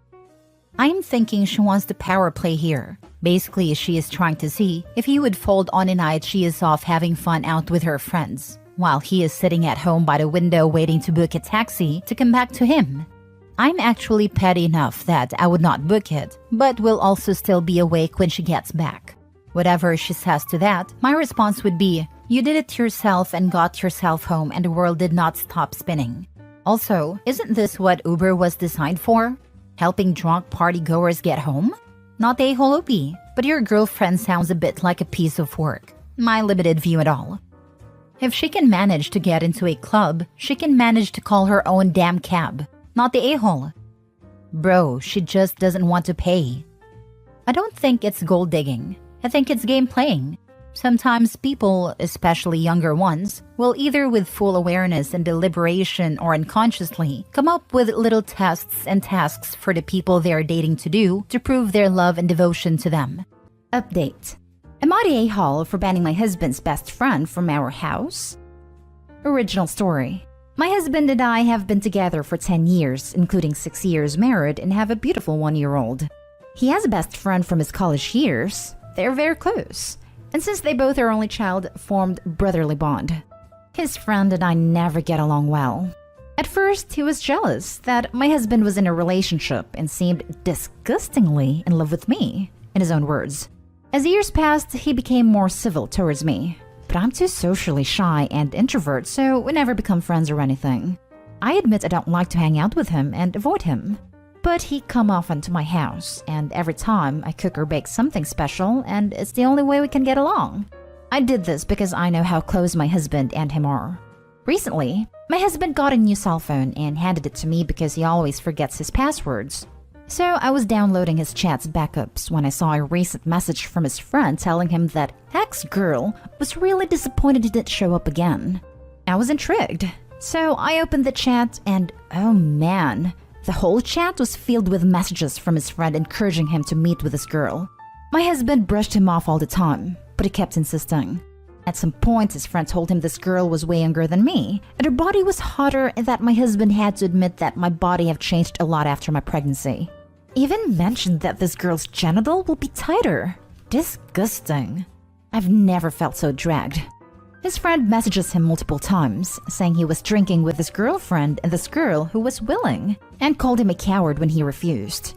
I'm thinking she wants the power play here. Basically, she is trying to see if he would fold on a night she is off having fun out with her friends, while he is sitting at home by the window waiting to book a taxi to come back to him. I'm actually petty enough that I would not book it, but will also still be awake when she gets back. Whatever she says to that, my response would be, you did it yourself and got yourself home and the world did not stop spinning. Also, isn't this what Uber was designed for? Helping drunk partygoers get home? Not the a-hole OP, but your girlfriend sounds a bit like a piece of work. My limited view at all. If she can manage to get into a club, she can manage to call her own damn cab. Not the a-hole. Bro, she just doesn't want to pay. I don't think it's gold digging. I think it's game playing. Sometimes people, especially younger ones, will either with full awareness and deliberation or unconsciously come up with little tests and tasks for the people they are dating to do to prove their love and devotion to them. Update. Am I the a-hole for banning my husband's best friend from our house? Original story. My husband and I have been together for 10 years, including 6 years married, and have a beautiful 1-year-old. He has a best friend from his college years. They're very close. And since they both are only child, formed brotherly bond. His friend and I never get along well. At first, he was jealous that my husband was in a relationship and seemed disgustingly in love with me, in his own words. As years passed, he became more civil towards me. But I'm too socially shy and introvert, so we never become friends or anything. I admit I don't like to hang out with him and avoid him. But he come often to my house, and every time I cook or bake something special, and it's the only way we can get along. I did this because I know how close my husband and him are. Recently, my husband got a new cell phone and handed it to me because he always forgets his passwords. So I was downloading his chat's backups when I saw a recent message from his friend telling him that ex-girl was really disappointed he didn't show up again. I was intrigued, so I opened the chat and oh man, the whole chat was filled with messages from his friend encouraging him to meet with this girl. My husband brushed him off all the time, but he kept insisting. At some point, his friend told him this girl was way younger than me, and her body was hotter, and that my husband had to admit that my body have changed a lot after my pregnancy. He even mentioned that this girl's genital will be tighter. Disgusting. I've never felt so dragged. His friend messages him multiple times, saying he was drinking with his girlfriend and this girl who was willing, and called him a coward when he refused.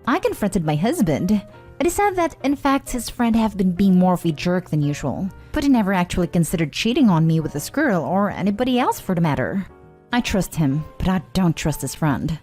I confronted my husband, and he said that in fact his friend have been being more of a jerk than usual, but he never actually considered cheating on me with this girl or anybody else for the matter. I trust him, but I don't trust his friend.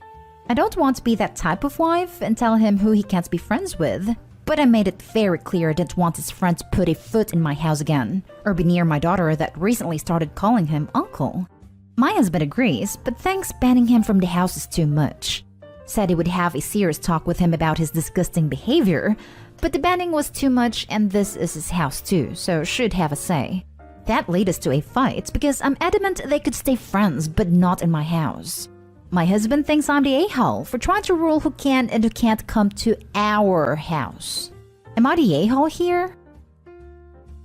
I don't want to be that type of wife and tell him who he can't be friends with, but I made it very clear I didn't want his friend to put a foot in my house again, or be near my daughter that recently started calling him uncle. My husband agrees, but thinks banning him from the house is too much. Said he would have a serious talk with him about his disgusting behavior, but the banning was too much and this is his house too, so should have a say. That led us to a fight because I'm adamant they could stay friends but not in my house. My husband thinks I'm the a-hole for trying to rule who can and who can't come to our house. Am I the a-hole here?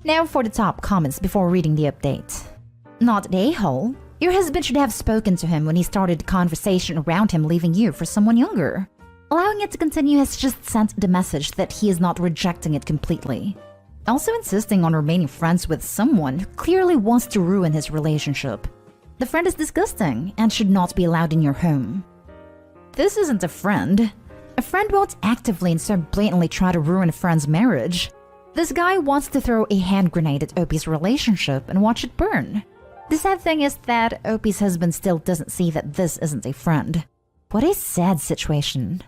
Now for the top comments before reading the update. Not the a-hole. Your husband should have spoken to him when he started the conversation around him leaving you for someone younger. Allowing it to continue has just sent the message that he is not rejecting it completely. Also insisting on remaining friends with someone who clearly wants to ruin his relationship. The friend is disgusting and should not be allowed in your home. This isn't a friend. A friend won't actively and so blatantly try to ruin a friend's marriage. This guy wants to throw a hand grenade at Opie's relationship and watch it burn. The sad thing is that Opie's husband still doesn't see that this isn't a friend. What a sad situation.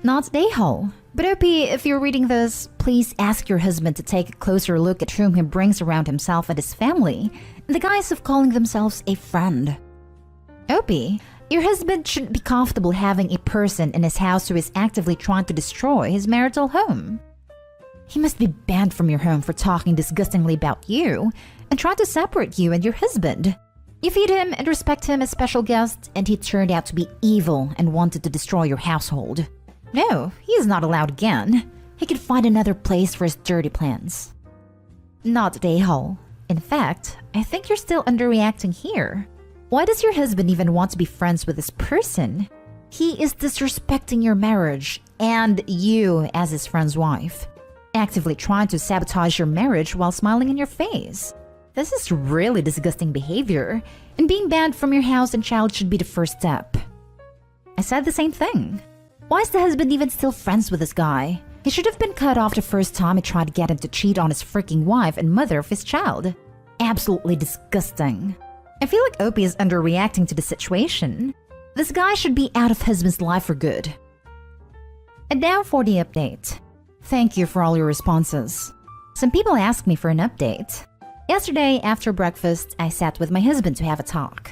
Not the a-hole. But Opie, if you're reading this, please ask your husband to take a closer look at whom he brings around himself and his family in the guise of calling themselves a friend. Opie, your husband shouldn't be comfortable having a person in his house who is actively trying to destroy his marital home. He must be banned from your home for talking disgustingly about you and trying to separate you and your husband. You feed him and respect him as special guest, and he turned out to be evil and wanted to destroy your household. No, he is not allowed again. He could find another place for his dirty plans. Not the a-hole. In fact, I think you're still underreacting here. Why does your husband even want to be friends with this person? He is disrespecting your marriage and you as his friend's wife. Actively trying to sabotage your marriage while smiling in your face. This is really disgusting behavior, and being banned from your house and child should be the first step. I said the same thing. Why is the husband even still friends with this guy? He should have been cut off the first time he tried to get him to cheat on his freaking wife and mother of his child. Absolutely disgusting. I feel like Opie is underreacting to the situation. This guy should be out of husband's life for good. And now for the update. Thank you for all your responses. Some people asked me for an update. Yesterday, after breakfast, I sat with my husband to have a talk.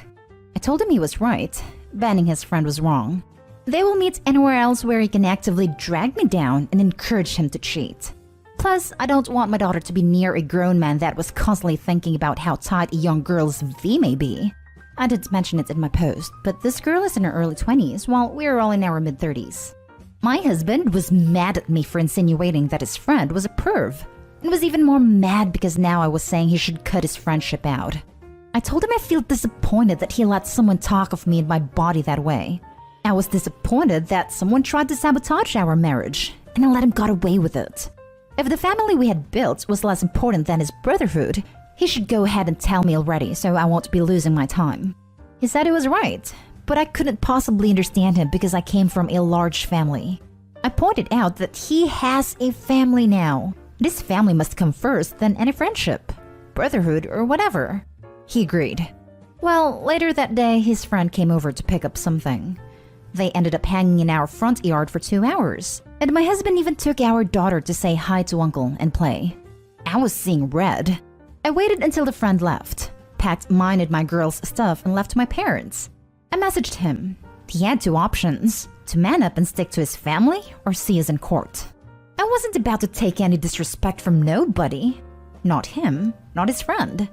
I told him he was right. Banning his friend was wrong. They will meet anywhere else where he can actively drag me down and encourage him to cheat. Plus, I don't want my daughter to be near a grown man that was constantly thinking about how tight a young girl's V may be. I didn't mention it in my post, but this girl is in her early 20s while we're all in our mid-30s. My husband was mad at me for insinuating that his friend was a perv, and was even more mad because now I was saying he should cut his friendship out. I told him I feel disappointed that he let someone talk of me and my body that way. I was disappointed that someone tried to sabotage our marriage, and I let him get away with it. If the family we had built was less important than his brotherhood, he should go ahead and tell me already so I won't be losing my time. He said he was right, but I couldn't possibly understand him because I came from a large family. I pointed out that he has a family now. This family must come first than any friendship, brotherhood, or whatever. He agreed. Well, later that day, his friend came over to pick up something. They ended up hanging in our front yard for 2 hours, and my husband even took our daughter to say hi to uncle and play. I was seeing red. I waited until the friend left, packed mine and my girl's stuff, and left to my parents. I messaged him. He had 2 options: to man up and stick to his family, or see us in court. I wasn't about to take any disrespect from nobody. Not him, not his friend.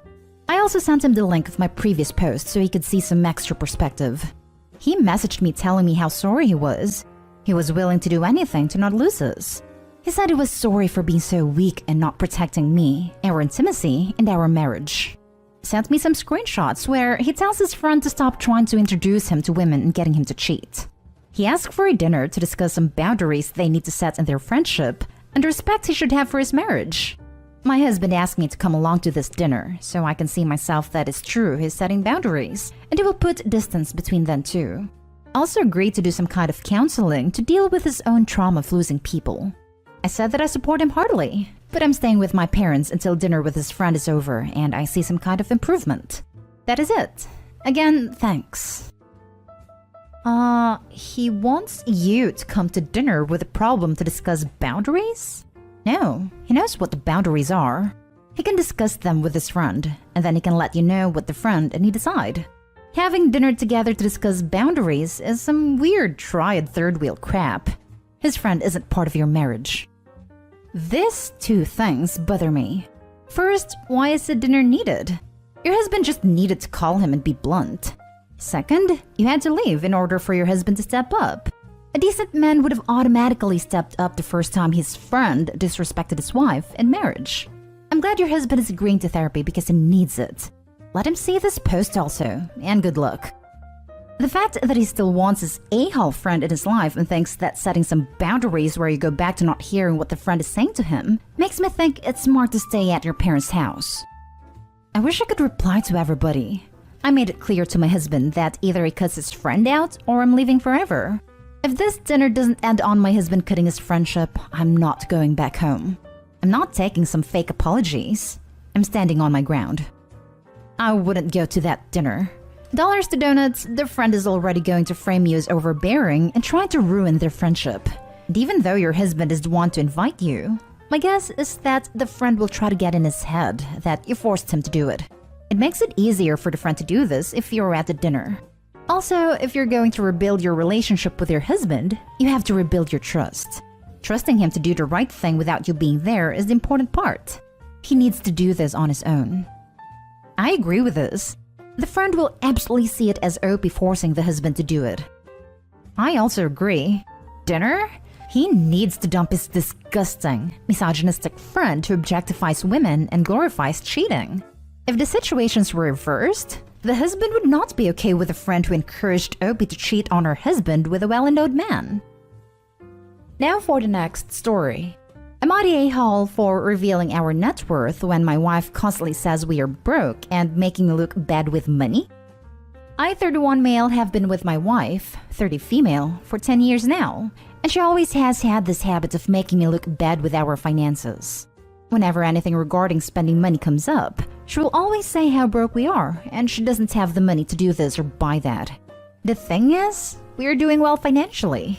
I also sent him the link of my previous post so he could see some extra perspective. He messaged me telling me how sorry he was. He was willing to do anything to not lose us. He said he was sorry for being so weak and not protecting me, our intimacy, and our marriage. Sent me some screenshots where he tells his friend to stop trying to introduce him to women and getting him to cheat. He asked for a dinner to discuss some boundaries they need to set in their friendship and the respect he should have for his marriage. My husband asked me to come along to this dinner so I can see myself that it's true he's setting boundaries and he will put distance between them too. I also agreed to do some kind of counseling to deal with his own trauma of losing people. I said that I support him heartily, but I'm staying with my parents until dinner with his friend is over and I see some kind of improvement. That is it. Again, thanks. He wants you to come to dinner with a problem to discuss boundaries? No, he knows what the boundaries are. He can discuss them with his friend, and then he can let you know what the friend and he decide. Having dinner together to discuss boundaries is some weird triad third wheel crap. His friend isn't part of your marriage. These 2 things bother me. First, why is a dinner needed? Your husband just needed to call him and be blunt. Second, you had to leave in order for your husband to step up. A decent man would have automatically stepped up the first time his friend disrespected his wife in marriage. I'm glad your husband is agreeing to therapy because he needs it. Let him see this post also, and good luck. The fact that he still wants his a-hole friend in his life and thinks that setting some boundaries where you go back to not hearing what the friend is saying to him makes me think it's smart to stay at your parents' house. I wish I could reply to everybody. I made it clear to my husband that either he cuts his friend out or I'm leaving forever. If this dinner doesn't end on my husband cutting his friendship, I'm not going back home. I'm not taking some fake apologies. I'm standing on my ground. I wouldn't go to that dinner. Dollars to donuts, the friend is already going to frame you as overbearing and trying to ruin their friendship. And even though your husband is the one to invite you, my guess is that the friend will try to get in his head that you forced him to do it. It makes it easier for the friend to do this if you're at the dinner. Also, if you're going to rebuild your relationship with your husband, you have to rebuild your trust. Trusting him to do the right thing without you being there is the important part. He needs to do this on his own. I agree with this. The friend will absolutely see it as OP forcing the husband to do it. I also agree. Dinner? He needs to dump his disgusting, misogynistic friend who objectifies women and glorifies cheating. If the situations were reversed, the husband would not be okay with a friend who encouraged Opie to cheat on her husband with a well-endowed man. Now for the next story. Am I the a-hole for revealing our net worth when my wife constantly says we are broke and making me look bad with money? I, 31 male, have been with my wife, 30 female, for 10 years now, and she always has had this habit of making me look bad with our finances. Whenever anything regarding spending money comes up, she will always say how broke we are, and she doesn't have the money to do this or buy that. The thing is, we're doing well financially.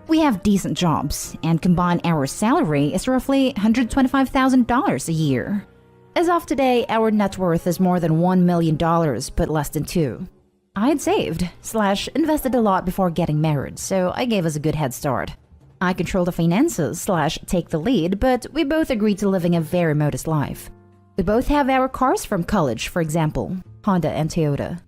We have decent jobs, and combined our salary is roughly $125,000 a year. As of today, our net worth is more than $1 million, but less than $2. I had saved/invested a lot before getting married, so I gave us a good head start. I control the finances/take the lead, but we both agreed to living a very modest life. We both have our cars from college, for example, Honda and Toyota.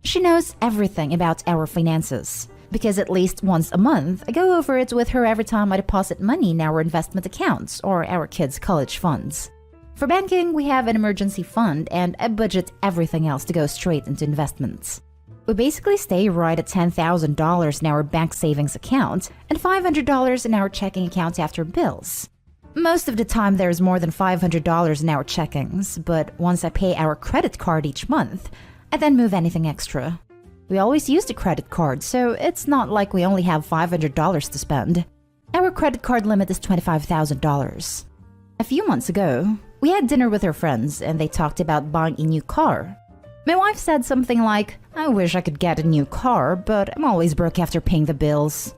She knows everything about our finances, because at least once a month, I go over it with her every time I deposit money in our investment accounts or our kids' college funds. For banking, we have an emergency fund, and I budget everything else to go straight into investments. We basically stay right at $10,000 in our bank savings account and $500 in our checking account after bills. Most of the time there's more than $500 in our checkings, but once I pay our credit card each month, I then move anything extra. We always use the credit card, so it's not like we only have $500 to spend. Our credit card limit is $25,000. A few months ago, we had dinner with our friends and they talked about buying a new car. My wife said something like, "I wish I could get a new car, but I'm always broke after paying the bills.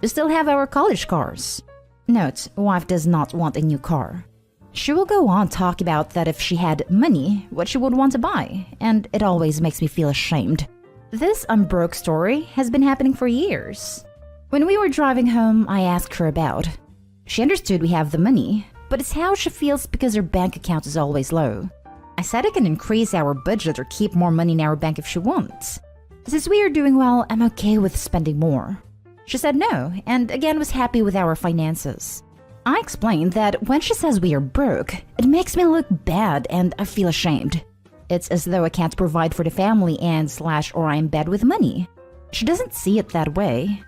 We still have our college cars." Note, wife does not want a new car. She will go on talk about that if she had money, what she would want to buy, and it always makes me feel ashamed. This "I'm broke" story has been happening for years. When we were driving home, I asked her about. She understood we have the money, but it's how she feels because her bank account is always low. I said I can increase our budget or keep more money in our bank if she wants. Since we are doing well, I'm okay with spending more. She said no, and again was happy with our finances. I explained that when she says we are broke, it makes me look bad and I feel ashamed. It's as though I can't provide for the family or I'm bad with money. She doesn't see it that way.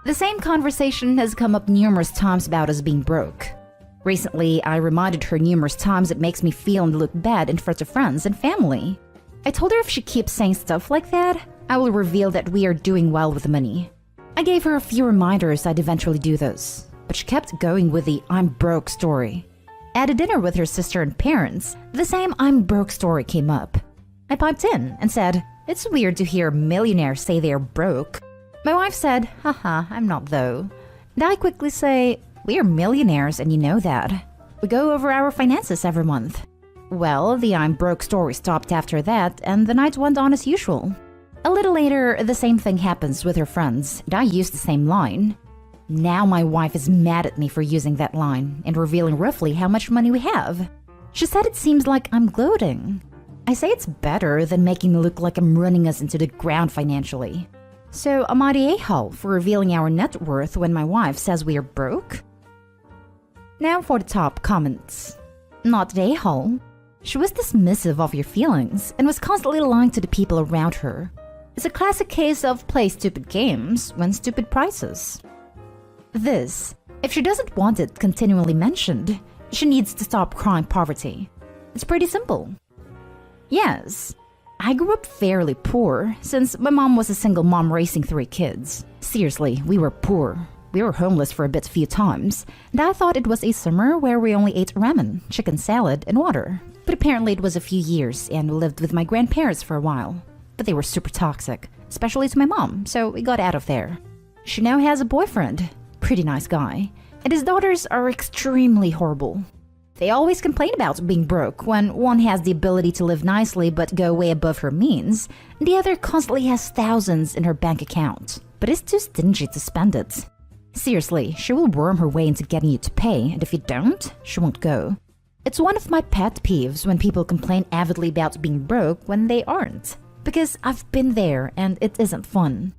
The same conversation has come up numerous times about us being broke. Recently, I reminded her numerous times it makes me feel and look bad in front of friends and family. I told her if she keeps saying stuff like that, I will reveal that we are doing well with money. I gave her a few reminders I'd eventually do this, but she kept going with the "I'm broke" story. At a dinner with her sister and parents, the same "I'm broke" story came up. I piped in and said, "It's weird to hear millionaires say they are broke." My wife said, "Haha, I'm not though." And I quickly say, "We are millionaires and you know that. We go over our finances every month." Well, the "I'm broke" story stopped after that, and the night went on as usual. A little later, the same thing happens with her friends, and I use the same line. Now my wife is mad at me for using that line and revealing roughly how much money we have. She said it seems like I'm gloating. I say it's better than making it look like I'm running us into the ground financially. So am I the a-hole for revealing our net worth when my wife says we are broke? Now for the top comments. Not the a-hole. She was dismissive of your feelings and was constantly lying to the people around her. It's a classic case of play stupid games, win stupid prizes. This, if she doesn't want it continually mentioned, she needs to stop crying poverty. It's pretty simple. Yes, I grew up fairly poor since my mom was a single mom raising 3 kids. Seriously, we were poor. We were homeless for a bit few times, and I thought it was a summer where we only ate ramen, chicken salad, and water. But apparently it was a few years and we lived with my grandparents for a while. But they were super toxic, especially to my mom, so we got out of there. She now has a boyfriend, pretty nice guy, and his daughters are extremely horrible. They always complain about being broke when one has the ability to live nicely but go way above her means, and the other constantly has thousands in her bank account, but is too stingy to spend it. Seriously, she will worm her way into getting you to pay, and if you don't, she won't go. It's one of my pet peeves when people complain avidly about being broke when they aren't, because I've been there and it isn't fun.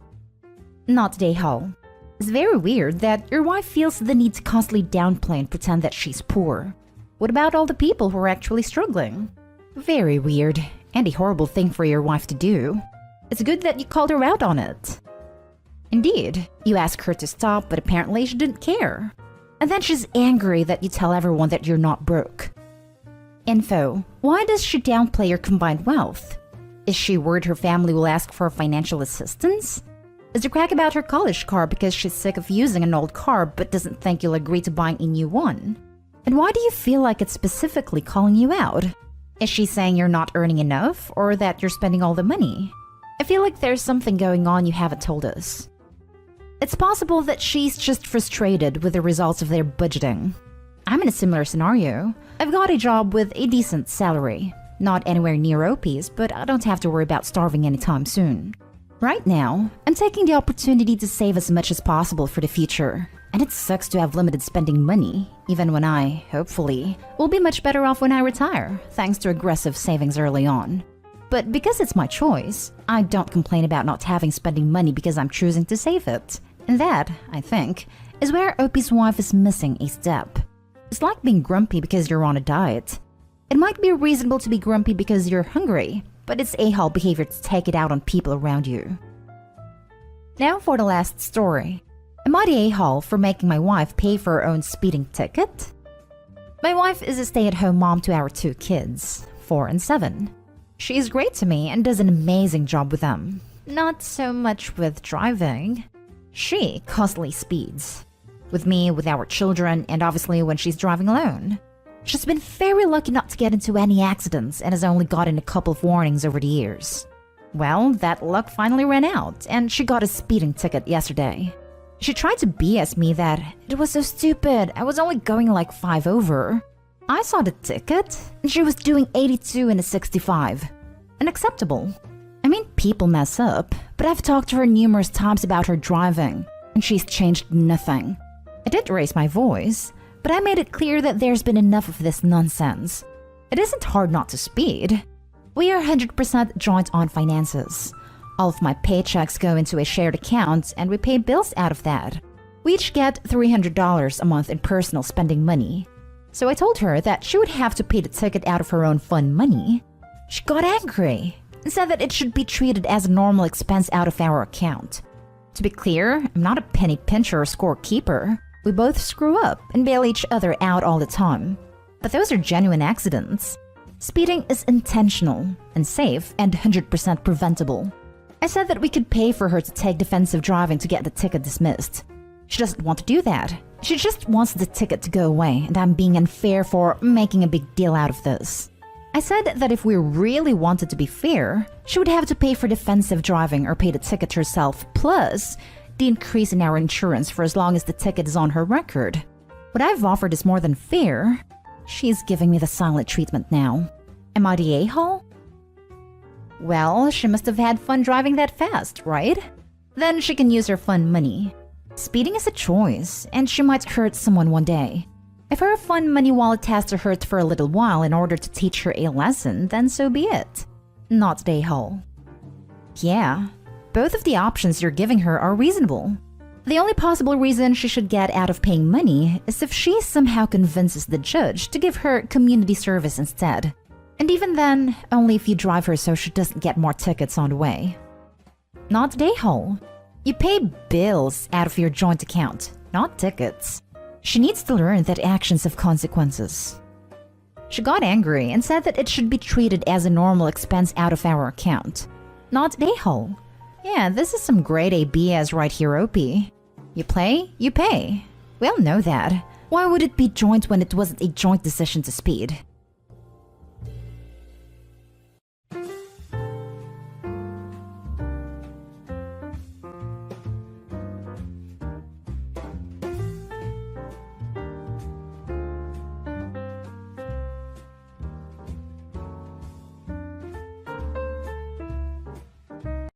Not the a-hole. It's very weird that your wife feels the need to constantly downplay and pretend that she's poor. What about all the people who are actually struggling? Very weird, and a horrible thing for your wife to do. It's good that you called her out on it. Indeed, you asked her to stop, but apparently she didn't care. And then she's angry that you tell everyone that you're not broke. Info: why does she downplay your combined wealth? Is she worried her family will ask for financial assistance? Is the crack about her college car because she's sick of using an old car but doesn't think you'll agree to buying a new one? And why do you feel like it's specifically calling you out? Is she saying you're not earning enough or that you're spending all the money? I feel like there's something going on you haven't told us. It's possible that she's just frustrated with the results of their budgeting. I'm in a similar scenario. I've got a job with a decent salary. Not anywhere near OP's, but I don't have to worry about starving anytime soon. Right now, I'm taking the opportunity to save as much as possible for the future. And it sucks to have limited spending money, even when I, hopefully, will be much better off when I retire, thanks to aggressive savings early on. But because it's my choice, I don't complain about not having spending money because I'm choosing to save it. And that, I think, is where OP's wife is missing a step. It's like being grumpy because you're on a diet. It might be reasonable to be grumpy because you're hungry, but it's a-hole behavior to take it out on people around you. Now for the last story. Am I the a-hole for making my wife pay for her own speeding ticket? My wife is a stay-at-home mom to our 2 kids, 4 and 7. She is great to me and does an amazing job with them. Not so much with driving. She constantly speeds. With me, with our children, and obviously when she's driving alone. She's been very lucky not to get into any accidents and has only gotten a couple of warnings over the years. Well, that luck finally ran out, and she got a speeding ticket yesterday. She tried to BS me that it was so stupid, I was only going like 5 over. I saw the ticket, and she was doing 82 in a 65. Unacceptable. I mean, people mess up, but I've talked to her numerous times about her driving, and she's changed nothing. I did raise my voice, but I made it clear that there's been enough of this nonsense. It isn't hard not to speed. We are 100% joint on finances. All of my paychecks go into a shared account, and we pay bills out of that. We each get $300 a month in personal spending money. So I told her that she would have to pay the ticket out of her own fun money. She got angry and said that it should be treated as a normal expense out of our account. To be clear, I'm not a penny pincher or scorekeeper. We both screw up and bail each other out all the time. But those are genuine accidents. Speeding is intentional and safe and 100% preventable. I said that we could pay for her to take defensive driving to get the ticket dismissed. She doesn't want to do that. She just wants the ticket to go away, and I'm being unfair for making a big deal out of this. I said that if we really wanted to be fair, she would have to pay for defensive driving or pay the ticket herself, plus the increase in our insurance for as long as the ticket is on her record. What I've offered is more than fair. She's giving me the silent treatment now. Am I the a-hole? Well, she must have had fun driving that fast, right? Then she can use her fun money. Speeding is a choice, and she might hurt someone one day. If her fun money wallet has to hurt for a little while in order to teach her a lesson, then so be it. Not the a-hole. Yeah, both of the options you're giving her are reasonable. The only possible reason she should get out of paying money is if she somehow convinces the judge to give her community service instead. And even then, only if you drive her so she doesn't get more tickets on the way. Not the a-hole. You pay bills out of your joint account, not tickets. She needs to learn that actions have consequences. She got angry and said that it should be treated as a normal expense out of our account. Not the a-hole. Yeah, this is some grade A BS right here, OP. You play, you pay. We all know that. Why would it be joint when it wasn't a joint decision to speed?